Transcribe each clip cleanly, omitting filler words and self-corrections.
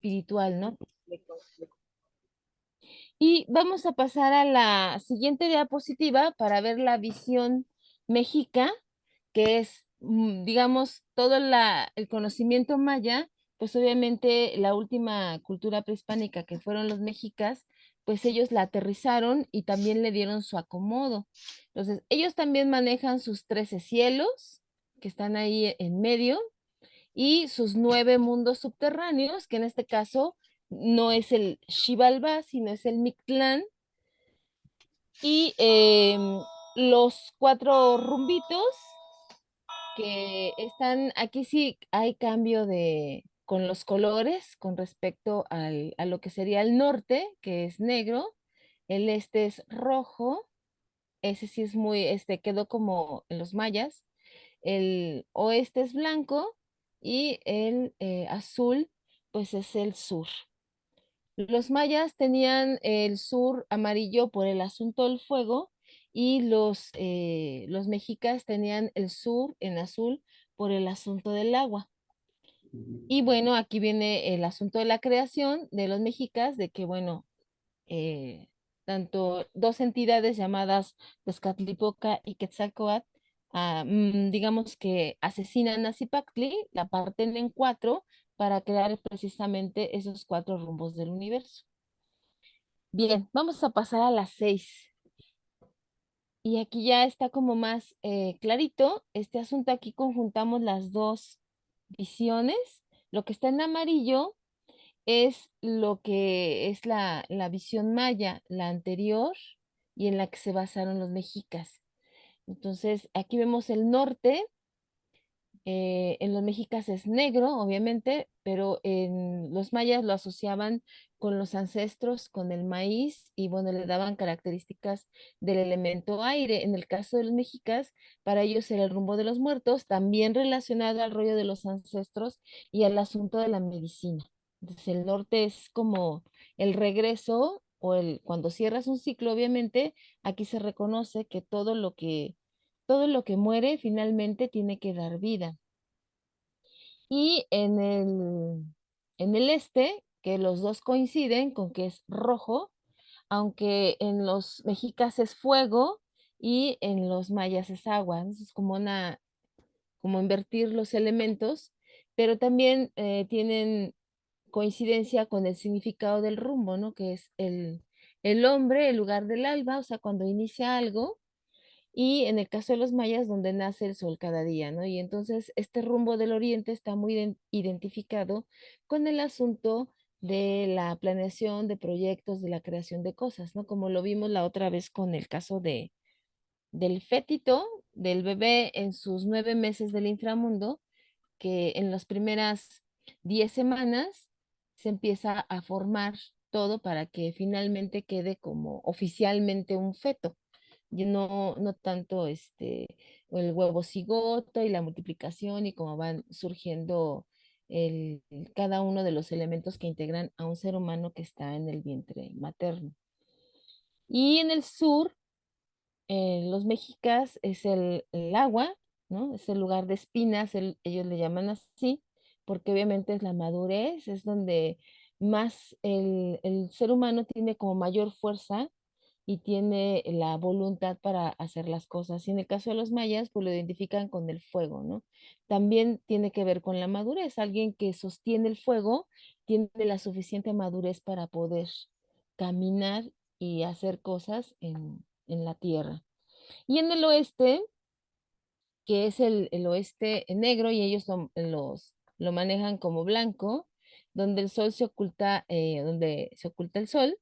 espiritual, ¿no? Y vamos a pasar a la siguiente diapositiva para ver la visión mexica, que es, digamos, todo el conocimiento maya, pues obviamente la última cultura prehispánica que fueron los mexicas, pues ellos la aterrizaron y también le dieron su acomodo. Entonces, ellos también manejan sus 13 cielos que están ahí en medio y sus 9 mundos subterráneos, que en este caso no es el Xibalbá, sino es el Mictlán, y los 4 rumbitos que están, aquí sí hay cambio con los colores con respecto a lo que sería el norte, que es negro, el este es rojo, ese sí es muy, quedó como en los mayas, el oeste es blanco y el azul, pues es el sur. Los mayas tenían el sur amarillo por el asunto del fuego y los mexicas tenían el sur en azul por el asunto del agua. Y bueno, aquí viene el asunto de la creación de los mexicas, de que bueno, eh, tanto dos entidades llamadas Tezcatlipoca y Quetzalcóatl, digamos que asesinan a Zipactli, la parten en cuatro para crear precisamente esos cuatro rumbos del universo. Bien, vamos a pasar a las 6. Y aquí ya está como más clarito este asunto. Aquí conjuntamos las dos visiones. Lo que está en amarillo es lo que es la visión maya, la anterior, y en la que se basaron los mexicas. Entonces, aquí vemos el norte, en los mexicas es negro, obviamente, pero en los mayas lo asociaban con los ancestros, con el maíz, y bueno, le daban características del elemento aire. En el caso de los mexicas, para ellos era el rumbo de los muertos, también relacionado al rollo de los ancestros y al asunto de la medicina. Entonces, el norte es como el regreso o cuando cierras un ciclo, obviamente, aquí se reconoce que todo lo que muere finalmente tiene que dar vida. Y en el este, que los dos coinciden con que es rojo, aunque en los mexicas es fuego y en los mayas es agua. Entonces es como invertir los elementos, pero también tienen coincidencia con el significado del rumbo, ¿no? Que es el hombre, el lugar del alba, o sea, cuando inicia algo, y en el caso de los mayas, donde nace el sol cada día, ¿no? Y entonces este rumbo del oriente está muy identificado con el asunto de la planeación de proyectos, de la creación de cosas, ¿no? Como lo vimos la otra vez con el caso del fetito, del bebé en sus 9 meses del inframundo, que en las primeras 10 semanas se empieza a formar todo para que finalmente quede como oficialmente un feto y no tanto el huevo cigoto y la multiplicación y cómo van surgiendo cada uno de los elementos que integran a un ser humano que está en el vientre materno. Y en el sur, los mexicas es el agua, ¿no? Es el lugar de espinas, ellos le llaman así, porque obviamente es la madurez, es donde más el ser humano tiene como mayor fuerza y tiene la voluntad para hacer las cosas. Y en el caso de los mayas, pues lo identifican con el fuego, ¿no? También tiene que ver con la madurez. Alguien que sostiene el fuego tiene la suficiente madurez para poder caminar y hacer cosas en la tierra. Y en el oeste, que es el oeste negro, y ellos lo manejan como blanco, donde el sol se oculta, donde se oculta el sol,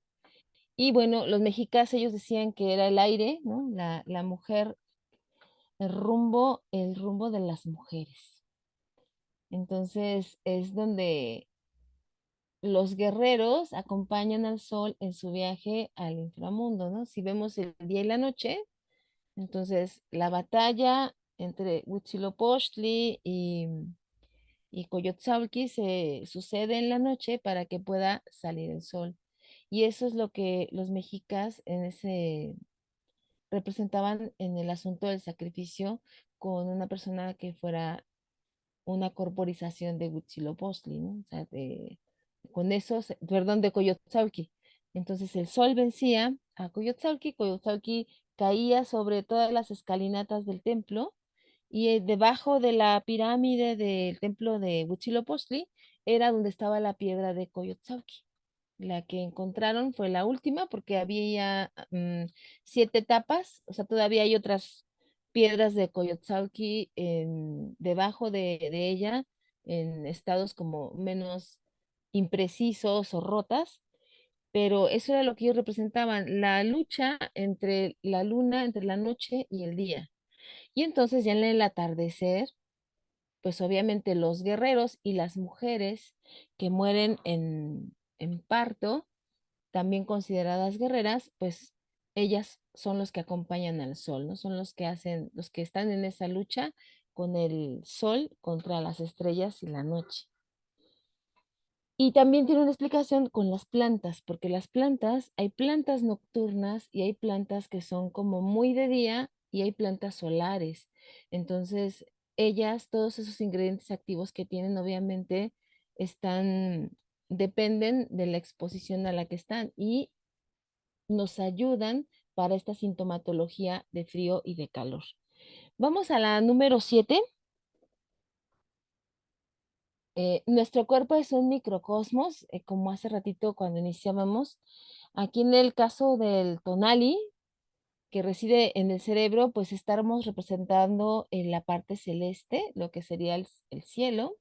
y bueno, los mexicas ellos decían que era el aire, ¿no? La mujer, el rumbo de las mujeres. Entonces es donde los guerreros acompañan al sol en su viaje al inframundo, ¿no? Si vemos el día y la noche, entonces la batalla entre Huitzilopochtli y Coyotzaulqui se sucede en la noche para que pueda salir el sol. Y eso es lo que los mexicas representaban en el asunto del sacrificio con una persona que fuera una corporización de Huitzilopochtli, ¿no? O sea, con esos, perdón, de Coyotzautli. Entonces el sol vencía a Coyotzautli, Coyotzautli caía sobre todas las escalinatas del templo y debajo de la pirámide del templo de Huitzilopochtli era donde estaba la piedra de Coyotzautli. La que encontraron fue la última porque había 7 etapas, o sea, todavía hay otras piedras de Coyotzautli debajo de ella en estados como menos imprecisos o rotas, pero eso era lo que ellos representaban, la lucha entre la luna, entre la noche y el día. Y entonces ya en el atardecer, pues obviamente los guerreros y las mujeres que mueren en parto, también consideradas guerreras, pues ellas son los que acompañan al sol, ¿no? Son los que hacen, los que están en esa lucha con el sol contra las estrellas y la noche. Y también tiene una explicación con las plantas, porque las plantas, hay plantas nocturnas y hay plantas que son como muy de día y hay plantas solares. Entonces, ellas, todos esos ingredientes activos que tienen, obviamente, están, dependen de la exposición a la que están y nos ayudan para esta sintomatología de frío y de calor. Vamos a la número 7. Nuestro cuerpo es un microcosmos, como hace ratito cuando iniciábamos. Aquí en el caso del tonali, que reside en el cerebro, pues estamos representando en la parte celeste, lo que sería el cielo.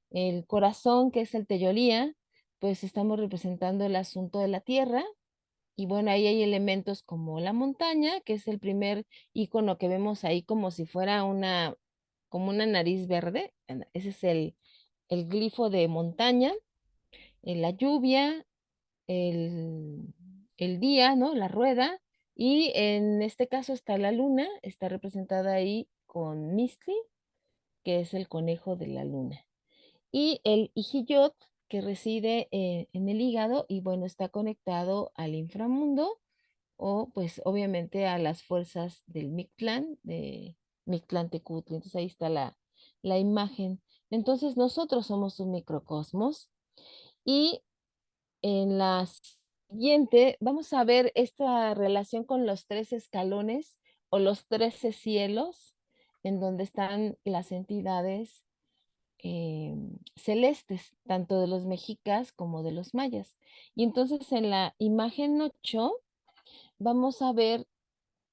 El corazón, que es el teyolía, pues estamos representando el asunto de la tierra. Y bueno, ahí hay elementos como la montaña, que es el primer icono que vemos ahí como si fuera como una nariz verde. Ese es el glifo de montaña, la lluvia, el, el día, ¿no? La rueda. Y en este caso está la luna, está representada ahí con Mistli, que es el conejo de la luna. Y el Ijiyot, que reside en el hígado y bueno, está conectado al inframundo o pues obviamente a las fuerzas del Mictlán, de Mictlán Tecutli. Entonces ahí está la imagen. Entonces nosotros somos un microcosmos y en la siguiente vamos a ver esta relación con los 13 escalones o los 13 cielos, en donde están las entidades celestes, tanto de los mexicas como de los mayas. Y entonces en la imagen 8 vamos a ver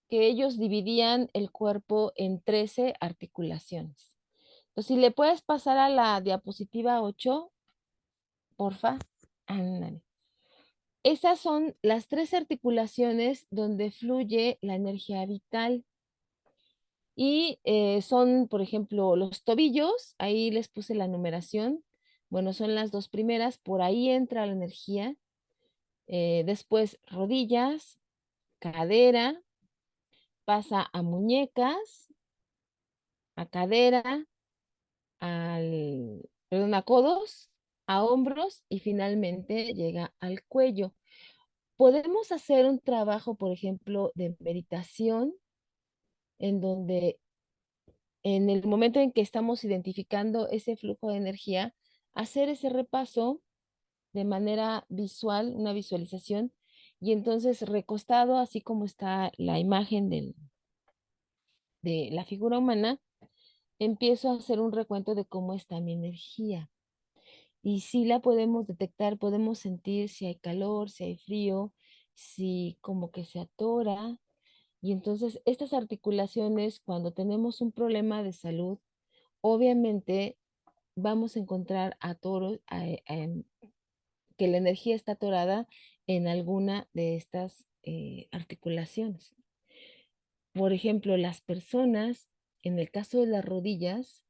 que ellos dividían el cuerpo en 13 articulaciones. Entonces, si le puedes pasar a la diapositiva 8, porfa. Ándale. Esas son las 13 articulaciones donde fluye la energía vital. Y son, por ejemplo, los tobillos, ahí les puse la numeración. Bueno, son las dos primeras, por ahí entra la energía. Después rodillas, cadera, pasa a muñecas, a cadera, perdón, a codos, a hombros y finalmente llega al cuello. Podemos hacer un trabajo, por ejemplo, de meditación en donde en el momento en que estamos identificando ese flujo de energía, hacer ese repaso de manera visual, una visualización, y entonces recostado, así como está la imagen de la figura humana, empiezo a hacer un recuento de cómo está mi energía. Y si la podemos detectar, podemos sentir si hay calor, si hay frío, si como que se atora. Y entonces estas articulaciones, cuando tenemos un problema de salud, obviamente vamos a encontrar que la energía está atorada en alguna de estas articulaciones. Por ejemplo, las personas, en el caso de las rodillas,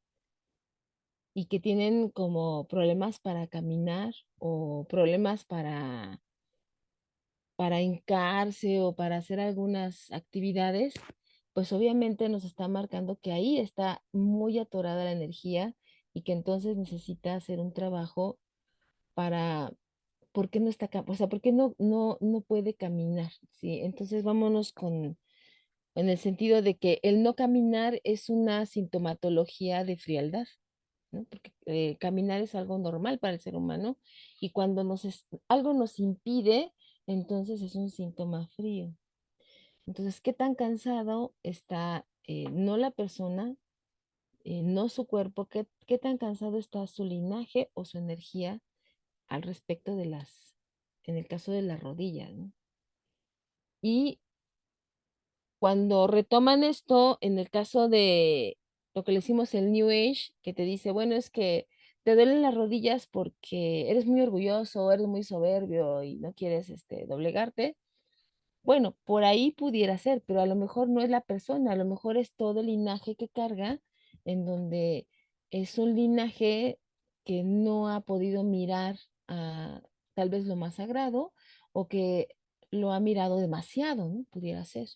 y que tienen como problemas para caminar o problemas para hincarse o para hacer algunas actividades, pues obviamente nos está marcando que ahí está muy atorada la energía y que entonces necesita hacer un trabajo para, ¿por qué no está, o sea, por qué no puede caminar? ¿Sí? Entonces vámonos en el sentido de que el no caminar es una sintomatología de frialdad. ¿no? Porque caminar es algo normal para el ser humano y cuando algo nos impide, entonces es un síntoma frío. Entonces, ¿qué tan cansado está no la persona, no su cuerpo, qué tan cansado está su linaje o su energía al respecto de en el caso de las rodillas, ¿no? Y cuando retoman esto, en el caso de lo que le decimos el New Age, que te dice, bueno, es que te duelen las rodillas porque eres muy orgulloso, eres muy soberbio y no quieres doblegarte. Bueno, por ahí pudiera ser, pero a lo mejor no es la persona, a lo mejor es todo el linaje que carga, en donde es un linaje que no ha podido mirar a tal vez lo más sagrado o que lo ha mirado demasiado, ¿no? Pudiera ser.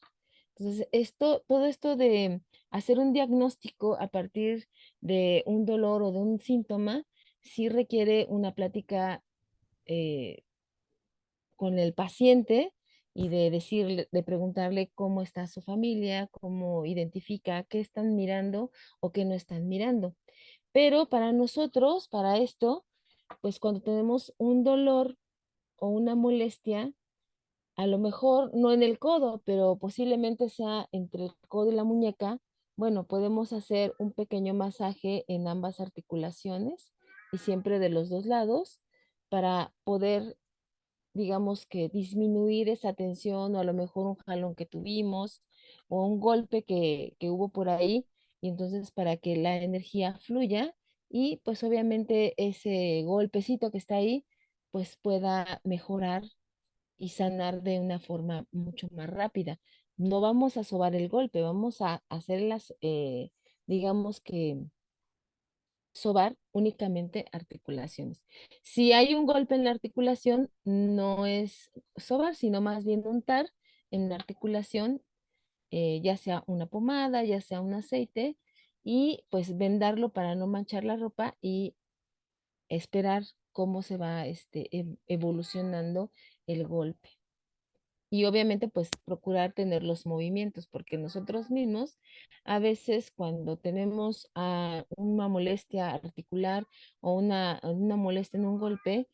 Entonces, todo esto de hacer un diagnóstico a partir de un dolor o de un síntoma, sí requiere una plática eh, con el paciente y de decirle, de preguntarle cómo está su familia, cómo identifica, qué están mirando o qué no están mirando. Pero para nosotros, para esto, pues cuando tenemos un dolor o una molestia, a lo mejor no en el codo, pero posiblemente sea entre el codo y la muñeca, bueno, podemos hacer un pequeño masaje en ambas articulaciones y siempre de los dos lados para poder, digamos, que disminuir esa tensión o a lo mejor un jalón que tuvimos o un golpe que hubo por ahí y entonces para que la energía fluya y pues obviamente ese golpecito que está ahí pues pueda mejorar y sanar de una forma mucho más rápida. No vamos a sobar el golpe, vamos a hacer digamos que sobar únicamente articulaciones. Si hay un golpe en la articulación, no es sobar, sino más bien untar en la articulación, ya sea una pomada, ya sea un aceite, y pues vendarlo para no manchar la ropa y esperar cómo se va evolucionando el golpe. Y obviamente pues procurar tener los movimientos, porque nosotros mismos a veces cuando tenemos una molestia articular o una molestia en un golpe,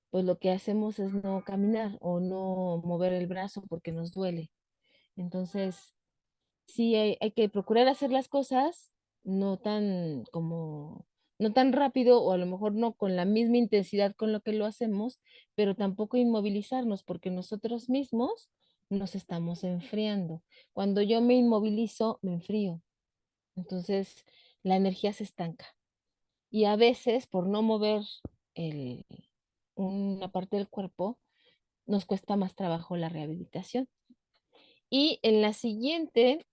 pues lo que hacemos es no caminar o no mover el brazo porque nos duele. Entonces, sí hay que procurar hacer las cosas no tan no tan rápido o a lo mejor no con la misma intensidad con lo que lo hacemos, pero tampoco inmovilizarnos porque nosotros mismos nos estamos enfriando. Cuando yo me inmovilizo, me enfrío. Entonces, la energía se estanca. Y a veces, por no mover el, una parte del cuerpo, nos cuesta más trabajo la rehabilitación. Y en la siguiente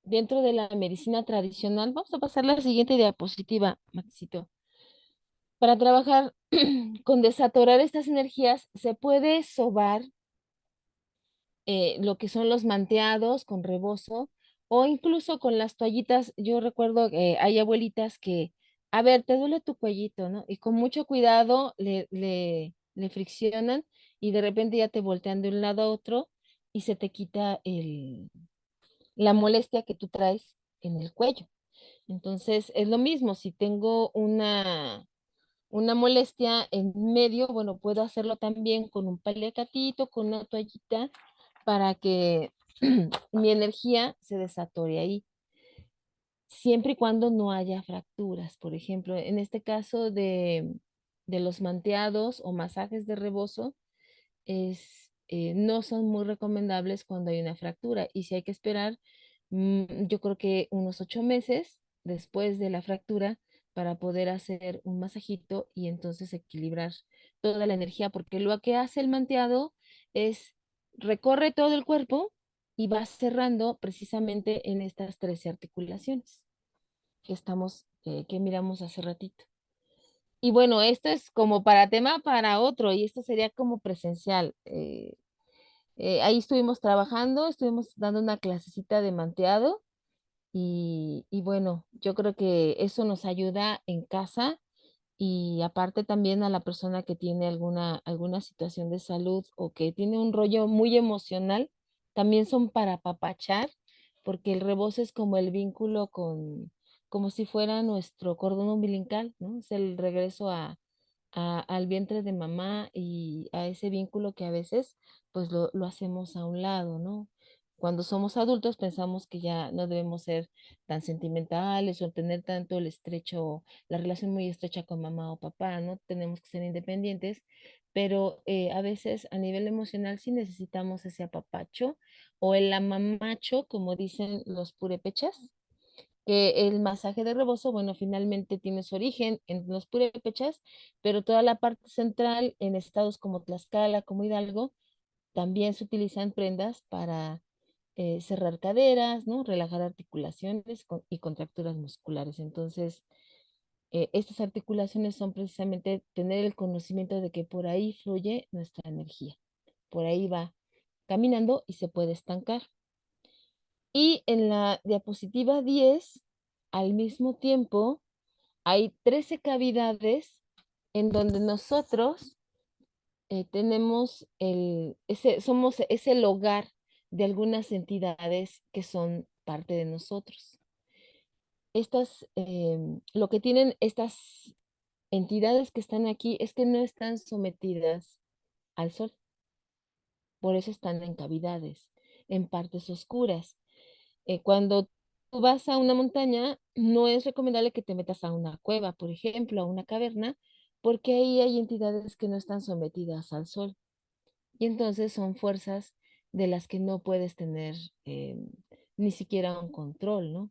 dentro de la medicina tradicional, vamos a pasar la siguiente diapositiva, Maxito. Para trabajar con desatorar estas energías, se puede sobar lo que son los manteados con rebozo o incluso con las toallitas. Yo recuerdo que hay abuelitas que, a ver, te duele tu cuellito, ¿no? Y con mucho cuidado le friccionan y de repente ya te voltean de un lado a otro y se te quita la molestia que tú traes en el cuello. Entonces, es lo mismo, si tengo una molestia en medio, bueno, puedo hacerlo también con un paliacatito, con una toallita, para que mi energía se desatore ahí, siempre y cuando no haya fracturas. Por ejemplo, en este caso de los manteados o masajes de rebozo, no son muy recomendables cuando hay una fractura y si hay que esperar, yo creo que unos 8 meses después de la fractura para poder hacer un masajito y entonces equilibrar toda la energía, porque lo que hace el manteado es recorre todo el cuerpo y va cerrando precisamente en estas 13 articulaciones que miramos hace ratito. Y bueno, esto es como para tema para otro y esto sería como presencial. Ahí estuvimos trabajando, estuvimos dando una clasecita de manteado y bueno, yo creo que eso nos ayuda en casa y aparte también a la persona que tiene alguna situación de salud o que tiene un rollo muy emocional, también son para apapachar, porque el rebozo es como el vínculo como si fuera nuestro cordón umbilical, ¿no? Es el regreso al vientre de mamá y a ese vínculo que a veces pues lo hacemos a un lado, ¿no? Cuando somos adultos pensamos que ya no debemos ser tan sentimentales o tener tanto la relación muy estrecha con mamá o papá, ¿no? Tenemos que ser independientes, pero a veces a nivel emocional sí necesitamos ese apapacho o el amamacho, como dicen los purépechas, que el masaje de rebozo, bueno, finalmente tiene su origen en los purépechas, pero toda la parte central en estados como Tlaxcala, como Hidalgo, también se utilizan prendas para cerrar caderas, ¿no? Relajar articulaciones y contracturas musculares. Entonces, estas articulaciones son precisamente tener el conocimiento de que por ahí fluye nuestra energía, por ahí va caminando y se puede estancar. Y en la diapositiva 10 al mismo tiempo, hay 13 cavidades en donde nosotros somos es el hogar de algunas entidades que son parte de nosotros. Lo que tienen estas entidades que están aquí es que no están sometidas al sol, por eso están en cavidades, en partes oscuras. Cuando tú vas a una montaña, no es recomendable que te metas a una cueva, por ejemplo, a una caverna, porque ahí hay entidades que no están sometidas al sol. Y entonces son fuerzas de las que no puedes tener eh, ni siquiera un control, ¿no?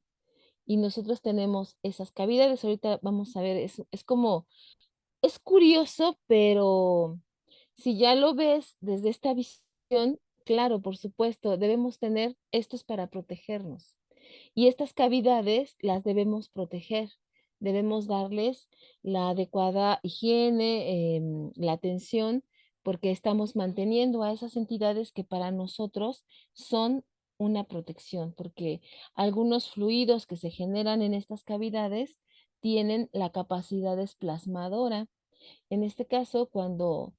Y nosotros tenemos esas cavidades. Ahorita vamos a ver, es curioso, pero si ya lo ves desde esta visión, claro, por supuesto, debemos tener estos para protegernos. Y estas cavidades las debemos proteger, debemos darles la adecuada higiene, la atención, porque estamos manteniendo a esas entidades que para nosotros son una protección, porque algunos fluidos que se generan en estas cavidades tienen la capacidad desplasmadora. En este caso, cuando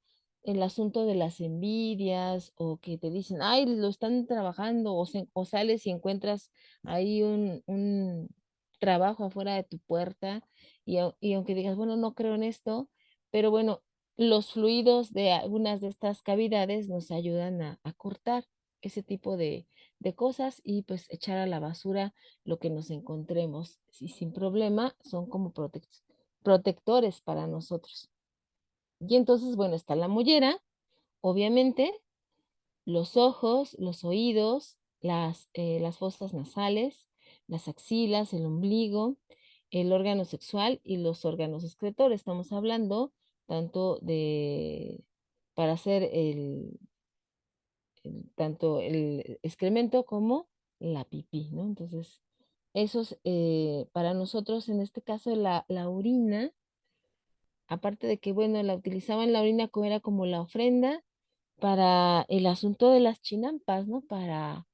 el asunto de las envidias o que te dicen, ay, lo están trabajando o sales y encuentras ahí un trabajo afuera de tu puerta y aunque digas, bueno, no creo en esto, pero bueno, los fluidos de algunas de estas cavidades nos ayudan a cortar ese tipo de cosas y pues echar a la basura lo que nos encontremos y sin problema son como protectores para nosotros. Y entonces, bueno, está la mollera, obviamente, los ojos, los oídos, las fosas nasales, las axilas, el ombligo, el órgano sexual y los órganos excretores. Estamos hablando tanto para hacer tanto el excremento como la pipí, ¿no? Entonces, esos, para nosotros, en este caso, la orina, aparte de que, bueno, la utilizaban la orina como era como la ofrenda para el asunto de las chinampas, ¿no? Para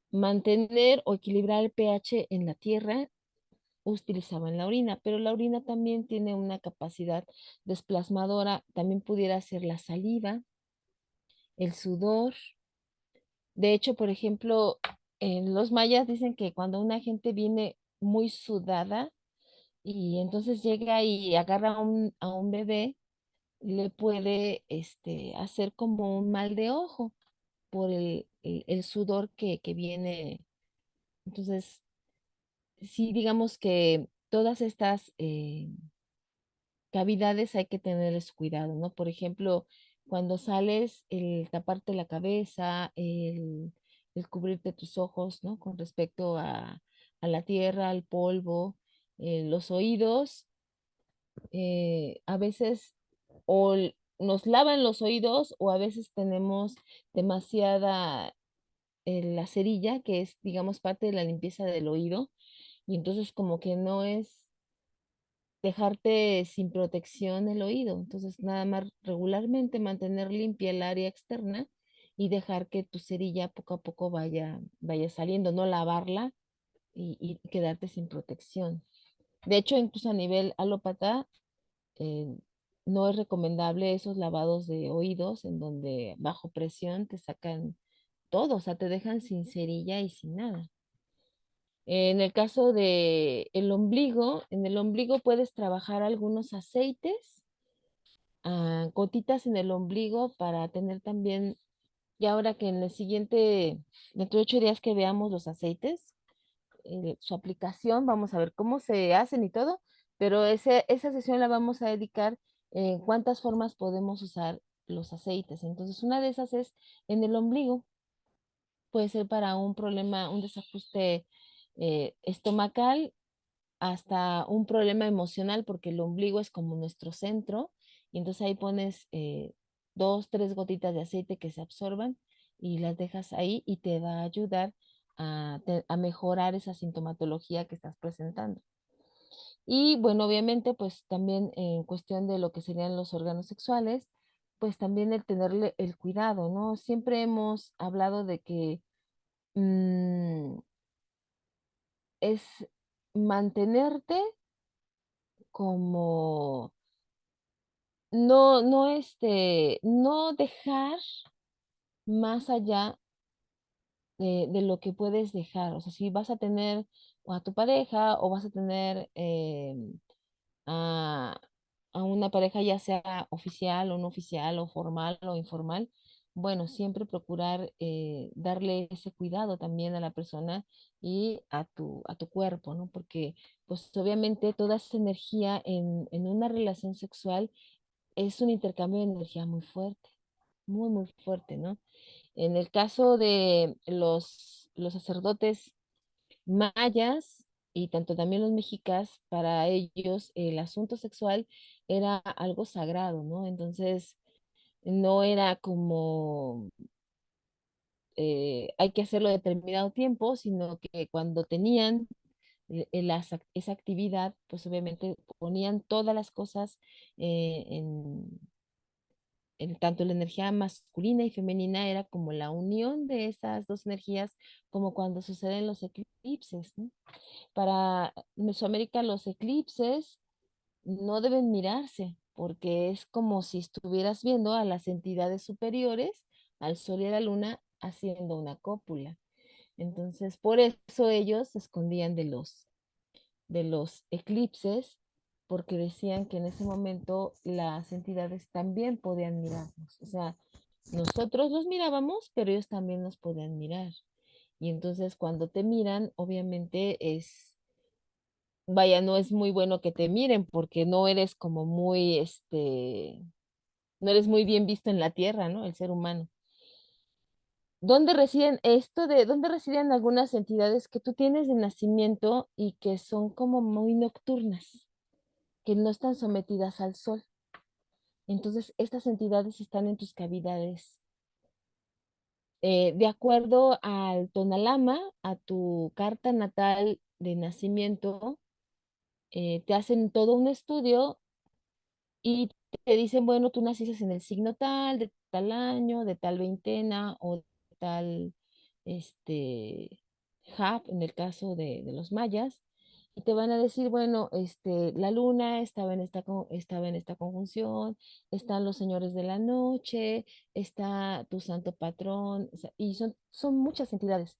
mantener o equilibrar el pH en la tierra, utilizaban la orina, pero la orina también tiene una capacidad desplasmadora, también pudiera ser la saliva, el sudor. De hecho, por ejemplo, en los mayas dicen que cuando una gente viene muy sudada y entonces llega y agarra a un bebé, le puede hacer como un mal de ojo por el sudor que viene. Entonces, sí, digamos que todas estas cavidades hay que tenerles cuidado, ¿no? Por ejemplo, cuando sales, el taparte la cabeza, el cubrirte tus ojos, ¿no? Con respecto a la tierra, al polvo, los oídos, a veces nos lavan los oídos o a veces tenemos demasiada la cerilla, que es, digamos, parte de la limpieza del oído, y entonces como que no es dejarte sin protección el oído, entonces nada más regularmente mantener limpia el área externa y dejar que tu cerilla poco a poco vaya saliendo, no lavarla y quedarte sin protección. De hecho, incluso a nivel alópata, eh, no es recomendable esos lavados de oídos en donde bajo presión te sacan todo, o sea, te dejan sin cerilla y sin nada. En el caso de el ombligo, en el ombligo puedes trabajar algunos aceites, gotitas en el ombligo para tener también, y ahora que en el siguiente, dentro de 8 días que veamos los aceites, su aplicación, vamos a ver cómo se hacen y todo, pero esa sesión la vamos a dedicar en cuántas formas podemos usar los aceites. Entonces, una de esas es en el ombligo, puede ser para un problema, un desajuste estomacal, hasta un problema emocional, porque el ombligo es como nuestro centro, y entonces ahí pones 2, 3 gotitas de aceite que se absorban y las dejas ahí y te va a ayudar a mejorar esa sintomatología que estás presentando. Y bueno, obviamente, pues también en cuestión de lo que serían los órganos sexuales, pues también el tenerle el cuidado, ¿no? Siempre hemos hablado de que mm, es mantenerte como no dejar más allá de lo que puedes dejar. O sea, si vas a tener o a tu pareja o vas a tener a, a una pareja ya sea oficial o no oficial o formal o informal, bueno, siempre procurar darle ese cuidado también a la persona y a tu cuerpo, ¿no? Porque pues obviamente toda esa energía en una relación sexual es un intercambio de energía muy fuerte, muy, muy fuerte, ¿no? En el caso de los sacerdotes mayas y tanto también los mexicas, para ellos el asunto sexual era algo sagrado, ¿no? Entonces, no era como hay que hacerlo a determinado tiempo, sino que cuando tenían esa actividad, pues obviamente ponían todas las cosas tanto la energía masculina y femenina era como la unión de esas dos energías, como cuando suceden los eclipses, ¿no? Para Mesoamérica los eclipses no deben mirarse, porque es como si estuvieras viendo a las entidades superiores, al sol y a la luna, haciendo una cópula. Entonces, por eso ellos se escondían de los eclipses, porque decían que en ese momento las entidades también podían mirarnos. O sea, nosotros los mirábamos, pero ellos también nos podían mirar. Y entonces cuando te miran, obviamente vaya, no es muy bueno que te miren porque no eres como muy, no eres muy bien visto en la tierra, ¿no? El ser humano. ¿Dónde residen algunas entidades que tú tienes de nacimiento y que son como muy nocturnas, que no están sometidas al sol? Entonces, estas entidades están en tus cavidades. De acuerdo al Tonalama, a tu carta natal de nacimiento, te hacen todo un estudio y te dicen, bueno, tú naciste en el signo tal, de tal año, de tal veintena o de tal, este, Hap, en el caso de los mayas, y te van a decir, bueno, la luna estaba en esta conjunción, están los señores de la noche, está tu santo patrón, o sea, y son muchas entidades.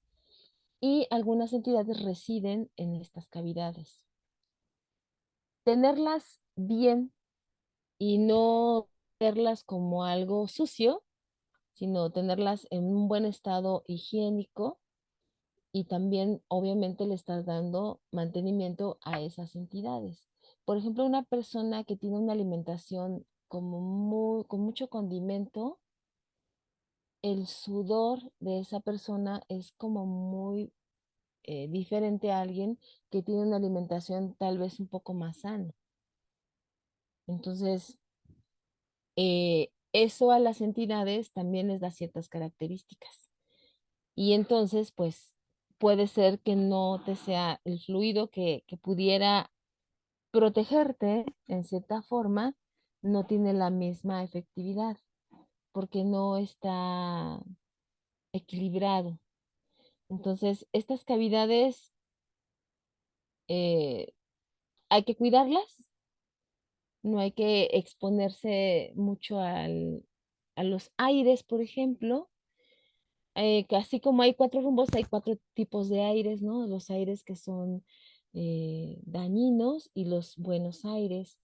Y algunas entidades residen en estas cavidades. Tenerlas bien y no verlas como algo sucio, sino tenerlas en un buen estado higiénico y también obviamente le estás dando mantenimiento a esas entidades. Por ejemplo, una persona que tiene una alimentación con mucho condimento, el sudor de esa persona es como muy diferente a alguien que tiene una alimentación tal vez un poco más sana. Entonces, eso a las entidades también les da ciertas características. Y entonces, pues, puede ser que no te sea el fluido que pudiera protegerte en cierta forma, no tiene la misma efectividad porque no está equilibrado. Entonces, estas cavidades eh, hay que cuidarlas, no hay que exponerse mucho a los aires, por ejemplo, que así como hay cuatro rumbos, hay cuatro tipos de aires, ¿no? Los aires que son dañinos y los buenos aires.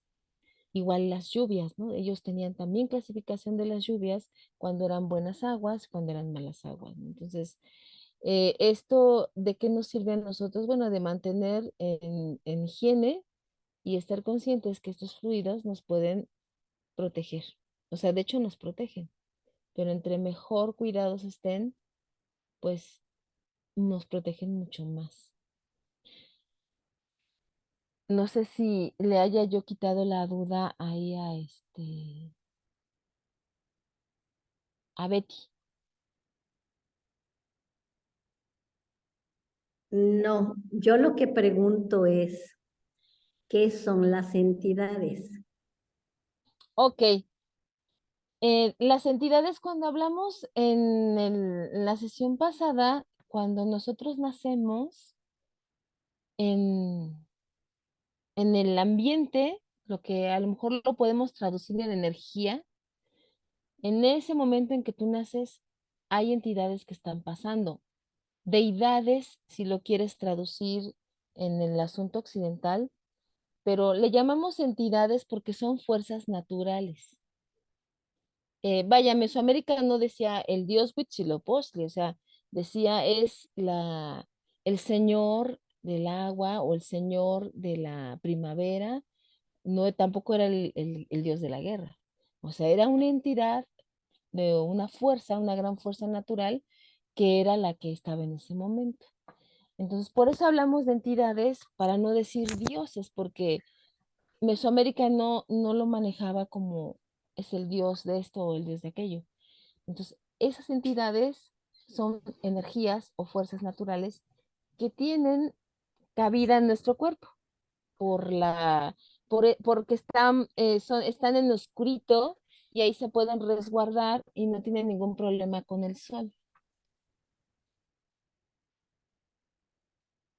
Igual las lluvias, ¿no? Ellos tenían también clasificación de las lluvias cuando eran buenas aguas, cuando eran malas aguas, ¿no? Entonces, ¿esto de qué nos sirve a nosotros? Bueno, de mantener en higiene y estar conscientes que estos fluidos nos pueden proteger. O sea, de hecho nos protegen, pero entre mejor cuidados estén, pues nos protegen mucho más. No sé si le haya yo quitado la duda ahí a Betty. No, yo lo que pregunto es, ¿qué son las entidades? Ok, las entidades cuando hablamos en la sesión pasada, cuando nosotros nacemos en, en el ambiente, lo que a lo mejor lo podemos traducir en energía, en ese momento en que tú naces, hay entidades que están pasando. Deidades, si lo quieres traducir en el asunto occidental, pero le llamamos entidades porque son fuerzas naturales. Vaya, Mesoamérica no decía el dios Huitzilopochtli, o sea, decía el señor del agua o el señor de la primavera, no, tampoco era el dios de la guerra. O sea, era una entidad de una fuerza, una gran fuerza natural, que era la que estaba en ese momento. Entonces, por eso hablamos de entidades para no decir dioses, porque Mesoamérica no lo manejaba como es el dios de esto o el dios de aquello. Entonces, esas entidades son energías o fuerzas naturales que tienen cabida en nuestro cuerpo por porque están en lo oscurito y ahí se pueden resguardar y no tienen ningún problema con el sol.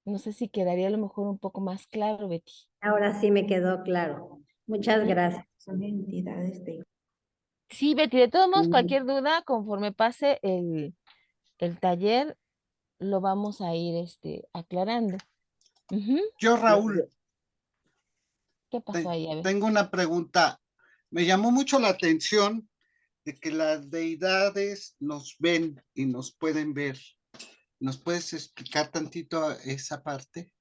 No sé si quedaría a lo mejor un poco más claro, Betty. Ahora sí me quedó claro. Muchas Ujú. gracias. Son entidades de... Sí, Betty, de todos modos, Mm. cualquier duda, conforme pase el taller, lo vamos a ir aclarando. Ujú. Yo, Raúl, ¿Qué pasó ahí? A ver. tengo una pregunta. Me llamó mucho la atención de que las deidades nos ven y nos pueden ver. ¿Nos puedes explicar tantito esa parte?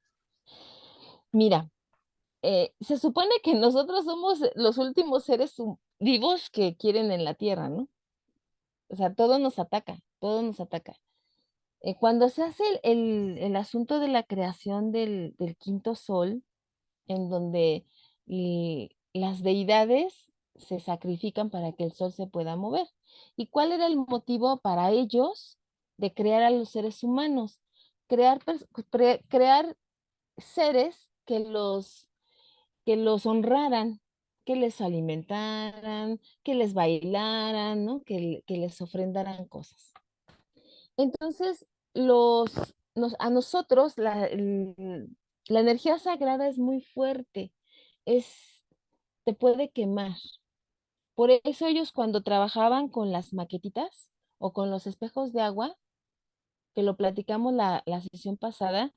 Mira, se supone que nosotros somos los últimos seres vivos que quieren en la Tierra, ¿no? O sea, todo nos ataca, todo nos ataca. Cuando se hace el asunto de la creación del quinto sol, en donde las deidades se sacrifican para que el sol se pueda mover. ¿Y cuál era el motivo para ellos de crear a los seres humanos? Crear seres que los honraran, que les alimentaran, que les bailaran, ¿no? Que les ofrendaran cosas. Entonces, a nosotros la energía sagrada es muy fuerte, es, te puede quemar. Por eso ellos cuando trabajaban con las maquetitas o con los espejos de agua, que lo platicamos la sesión pasada,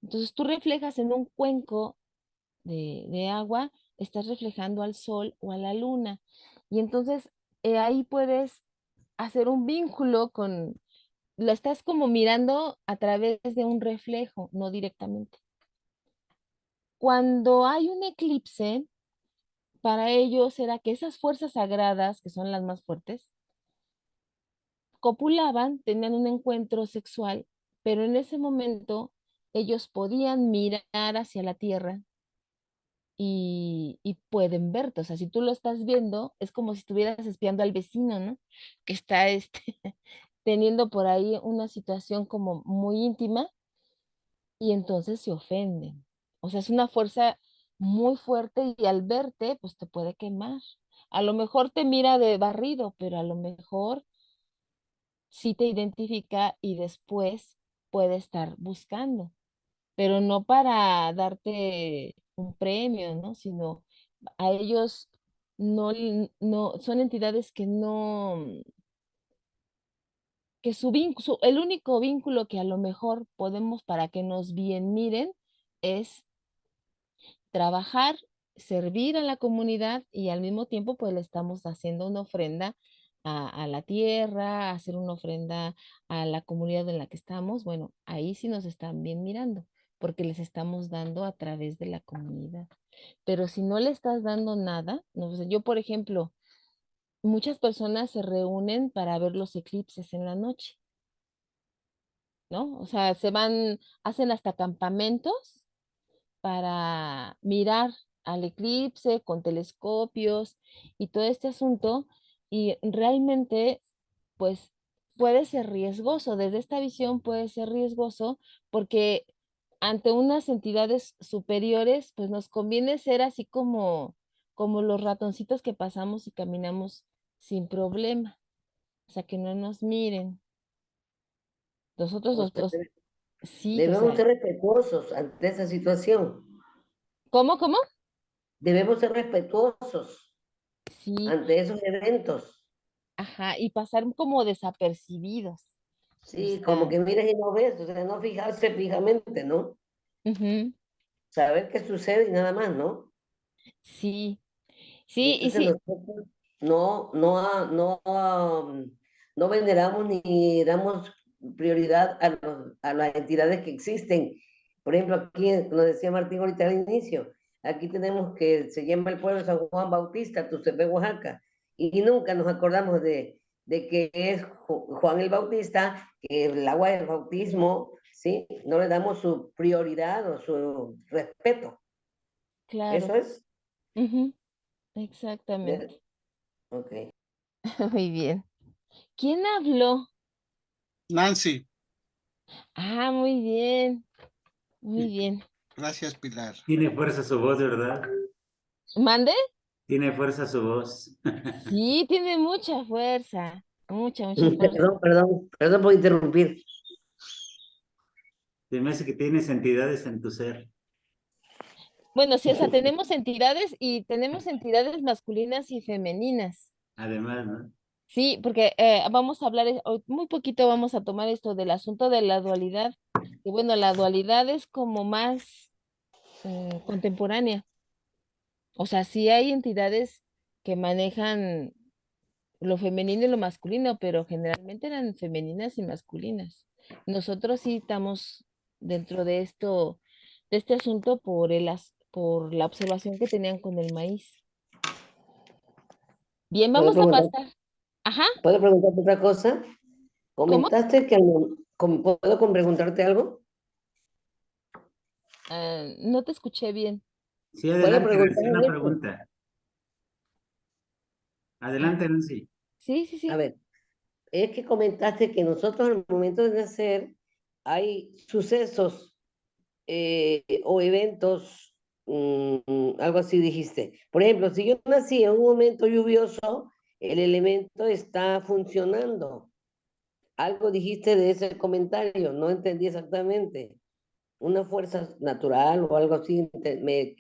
entonces tú reflejas en un cuenco de agua, estás reflejando al sol o a la luna. Y entonces ahí puedes hacer un vínculo lo estás como mirando a través de un reflejo, no directamente. Cuando hay un eclipse, para ellos era que esas fuerzas sagradas, que son las más fuertes, copulaban, tenían un encuentro sexual, pero en ese momento ellos podían mirar hacia la tierra y pueden verte. O sea, si tú lo estás viendo, es como si estuvieras espiando al vecino, ¿no? Que está teniendo por ahí una situación como muy íntima y entonces se ofenden. O sea, es una fuerza muy fuerte y al verte, pues te puede quemar. A lo mejor te mira de barrido, pero a lo mejor sí te identifica y después puede estar buscando, pero no para darte un premio, ¿no? Sino a ellos no, son entidades que el único vínculo que a lo mejor podemos para que nos bien miren es trabajar, servir a la comunidad y al mismo tiempo pues le estamos haciendo una ofrenda a la tierra, hacer una ofrenda a la comunidad en la que estamos. Bueno, ahí sí nos están bien mirando porque les estamos dando a través de la comunidad. Pero si no le estás dando nada, no, o sea, yo por ejemplo, muchas personas se reúnen para ver los eclipses en la noche, ¿no? O sea, se van, hacen hasta campamentos para mirar al eclipse con telescopios y todo este asunto, y realmente, pues, puede ser riesgoso. Desde esta visión puede ser riesgoso porque ante unas entidades superiores, pues nos conviene ser así como los ratoncitos que pasamos y caminamos sin problema, o sea, que no nos miren. Nosotros O sea, sí, o debemos sea, ser respetuosos ante esa situación. ¿cómo, cómo? Debemos ser respetuosos Sí, ante esos eventos. ajá, y pasar como desapercibidos. O Sí, como sea, que miras y no ves, o sea, no fijarse fijamente, ¿no? ujú, Saber qué sucede y nada más, ¿no? sí, Y sí, y entonces sí, nosotros no veneramos ni damos prioridad a las entidades que existen. Por ejemplo, aquí, nos decía Martín ahorita al inicio, aquí tenemos que se llama el pueblo San Juan Bautista, Tuxtepec, Oaxaca, y nunca nos acordamos de que es Juan el Bautista, que el agua del bautismo, ¿sí? No le damos su prioridad o su respeto. claro, Eso es. ujú, exactamente. Ok. Muy bien. ¿Quién habló? Nancy, Ah, muy bien, muy bien. gracias, Pilar. Tiene fuerza su voz, ¿verdad? ¿Mande? Tiene fuerza su voz. Sí, tiene mucha fuerza, mucha fuerza. Perdón por interrumpir. Se me hace que tienes entidades en tu ser. Bueno, sí, o sea, tenemos entidades y tenemos entidades masculinas y femeninas. Además, ¿no? Sí, porque vamos a hablar, hoy muy poquito vamos a tomar esto del asunto de la dualidad. Y bueno, la dualidad es como más contemporánea. O sea, sí hay entidades que manejan lo femenino y lo masculino, pero generalmente eran femeninas y masculinas. Nosotros sí estamos dentro de esto, de este asunto por la observación que tenían con el maíz. Bien, ¿Puedo vamos a preguntar, pasar. Ajá, ¿puedo preguntarte otra cosa? ¿cómo? Comentaste que ¿puedo preguntarte algo? No te escuché bien. Sí, ¿Puedo adelante, preguntar Nancy, una esto? pregunta. A Adelante, ver, Nancy. sí, sí, A sí. ver, es que comentaste que nosotros al momento de nacer hay sucesos o eventos, algo así dijiste. Por ejemplo, si yo nací en un momento lluvioso, el elemento está funcionando. Algo dijiste de ese comentario, no entendí exactamente. Una fuerza natural o algo así,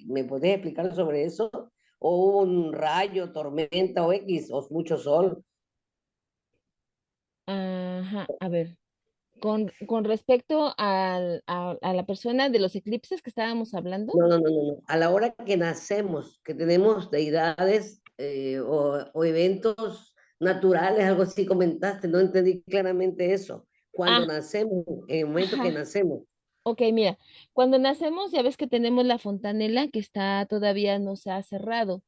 ¿me podés explicar sobre eso? ¿O hubo un rayo, tormenta o X, o mucho sol? Ajá, a ver. Con respecto a la persona de los eclipses que estábamos hablando. No. A la hora que nacemos, que tenemos deidades o eventos naturales, algo así comentaste, no entendí claramente eso. Cuando Ah, nacemos, en el momento que ajá. nacemos, Ok, mira, cuando nacemos ya ves que tenemos la fontanela que está todavía no se ha cerrado.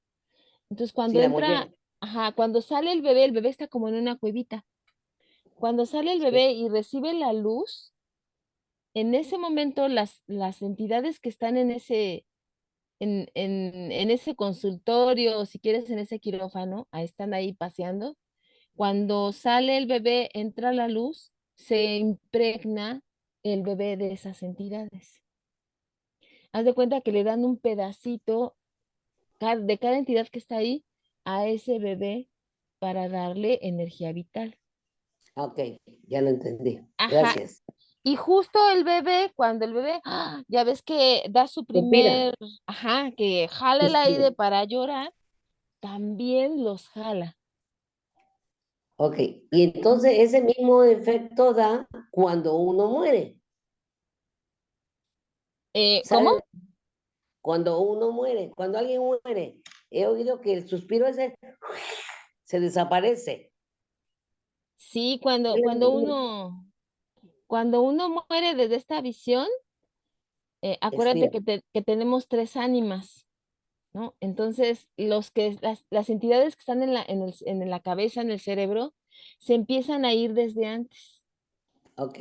Entonces si cuando la entra, mollera. ajá, cuando sale el bebé está como en una cuevita. Cuando sale el Sí. bebé y recibe la luz, en ese momento las entidades que están en ese consultorio, o si quieres en ese quirófano, ahí están ahí paseando. Cuando sale el bebé, entra la luz, se impregna el bebé de esas entidades. Haz de cuenta que le dan un pedacito de cada entidad que está ahí a ese bebé para darle energía vital. Ok, ya lo entendí. Ajá. Gracias. Y justo el bebé, cuando el bebé, ya ves que da su Respira, primer, ajá, que jala el respira. aire para llorar, también los jala. Ok, y entonces ese mismo efecto da cuando uno muere, ¿Cómo? ¿sabes? Cuando uno muere, cuando alguien muere, he oído que el suspiro ese se desaparece. Sí, Es lo mismo. cuando uno muere desde esta visión, acuérdate Expira. que tenemos tres ánimas, ¿no? Entonces, las entidades que están en la cabeza, en el cerebro, se empiezan a ir desde antes. Ok,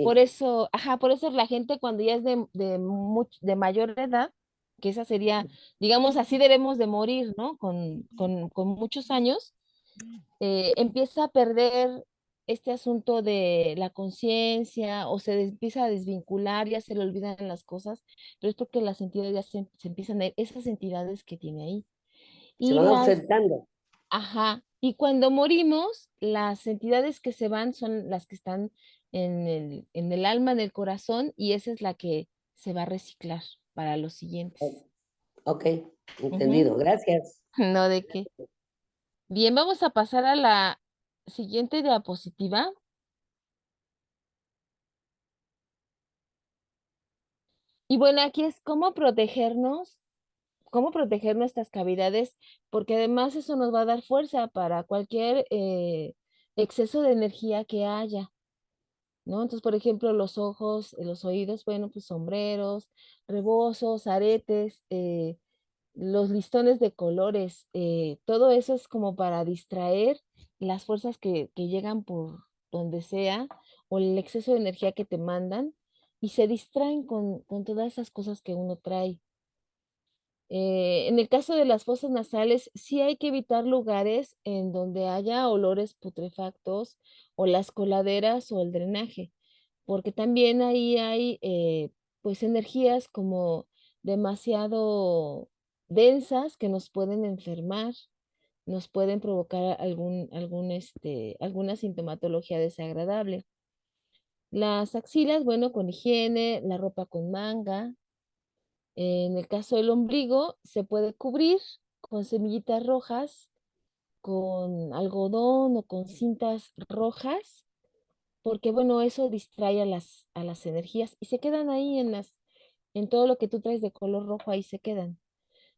Por sí. eso, ajá, por eso la gente cuando ya es de mayor edad, que esa sería, digamos, así debemos de morir, ¿no? Con muchos años, empieza a perder este asunto de la conciencia o empieza a desvincular, ya se le olvidan las cosas, pero es porque las entidades ya se empiezan a ir, esas entidades que tiene ahí. Se Y van las, ausentando. ajá, y cuando morimos, las entidades que se van son las que están en el alma, en el corazón, y esa es la que se va a reciclar para los siguientes. Ok, Ujú. entendido. Gracias. No de qué. Bien, vamos a pasar a la siguiente diapositiva. Y bueno, aquí es cómo proteger nuestras cavidades, porque además eso nos va a dar fuerza para cualquier exceso de energía que haya, ¿no? Entonces, por ejemplo, los ojos, los oídos, bueno, pues sombreros, rebozos, aretes, los listones de colores, todo eso es como para distraer las fuerzas que llegan por donde sea o el exceso de energía que te mandan y se distraen con todas esas cosas que uno trae. En el caso de las fosas nasales, sí hay que evitar lugares en donde haya olores putrefactos o las coladeras o el drenaje, porque también ahí hay pues energías como demasiado densas que nos pueden enfermar, nos pueden provocar alguna sintomatología desagradable. Las axilas, bueno, con higiene, la ropa con manga, en el caso del ombligo, se puede cubrir con semillitas rojas, con algodón o con cintas rojas, porque bueno, eso distrae a a las energías y se quedan ahí en todo lo que tú traes de color rojo, ahí se quedan.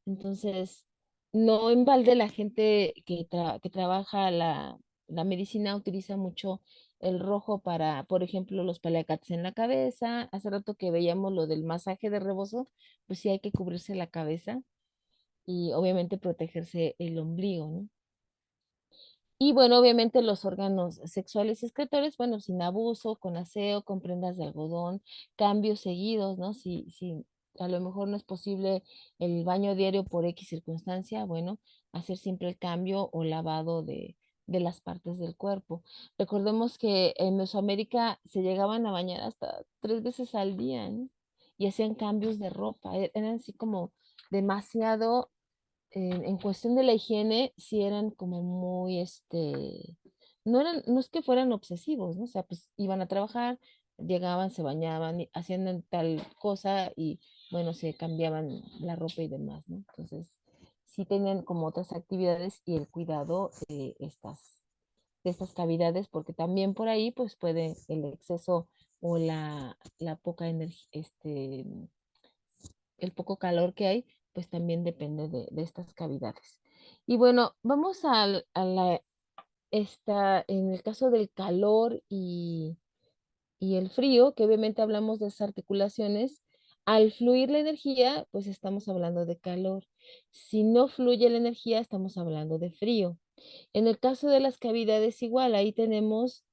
Entonces, no en balde la gente que trabaja la medicina utiliza mucho el rojo para, por ejemplo, los paliacates en la cabeza. Hace rato que veíamos lo del masaje de rebozo, pues sí hay que cubrirse la cabeza y obviamente protegerse el ombligo, ¿no? Y bueno, obviamente los órganos sexuales y excretorios, bueno, sin abuso, con aseo, con prendas de algodón, cambios seguidos, ¿no? Si a lo mejor no es posible el baño diario por X circunstancia, bueno, hacer siempre el cambio o lavado de las partes del cuerpo. Recordemos que en Mesoamérica se llegaban a bañar hasta 3 veces al día, ¿no? Y hacían cambios de ropa, eran así como demasiado en cuestión de la higiene, sí eran como muy, no es que fueran obsesivos, ¿no? O sea, pues iban a trabajar, llegaban, se bañaban, hacían tal cosa y, bueno, se cambiaban la ropa y demás, ¿no? Entonces, sí tenían como otras actividades y el cuidado de estas cavidades, porque también por ahí, pues puede el exceso o la poca energía, el poco calor que hay, pues también depende de estas cavidades. Y bueno, vamos en el caso del calor y el frío, que obviamente hablamos de esas articulaciones, al fluir la energía, pues estamos hablando de calor. Si no fluye la energía, estamos hablando de frío. En el caso de las cavidades, igual, ahí tenemos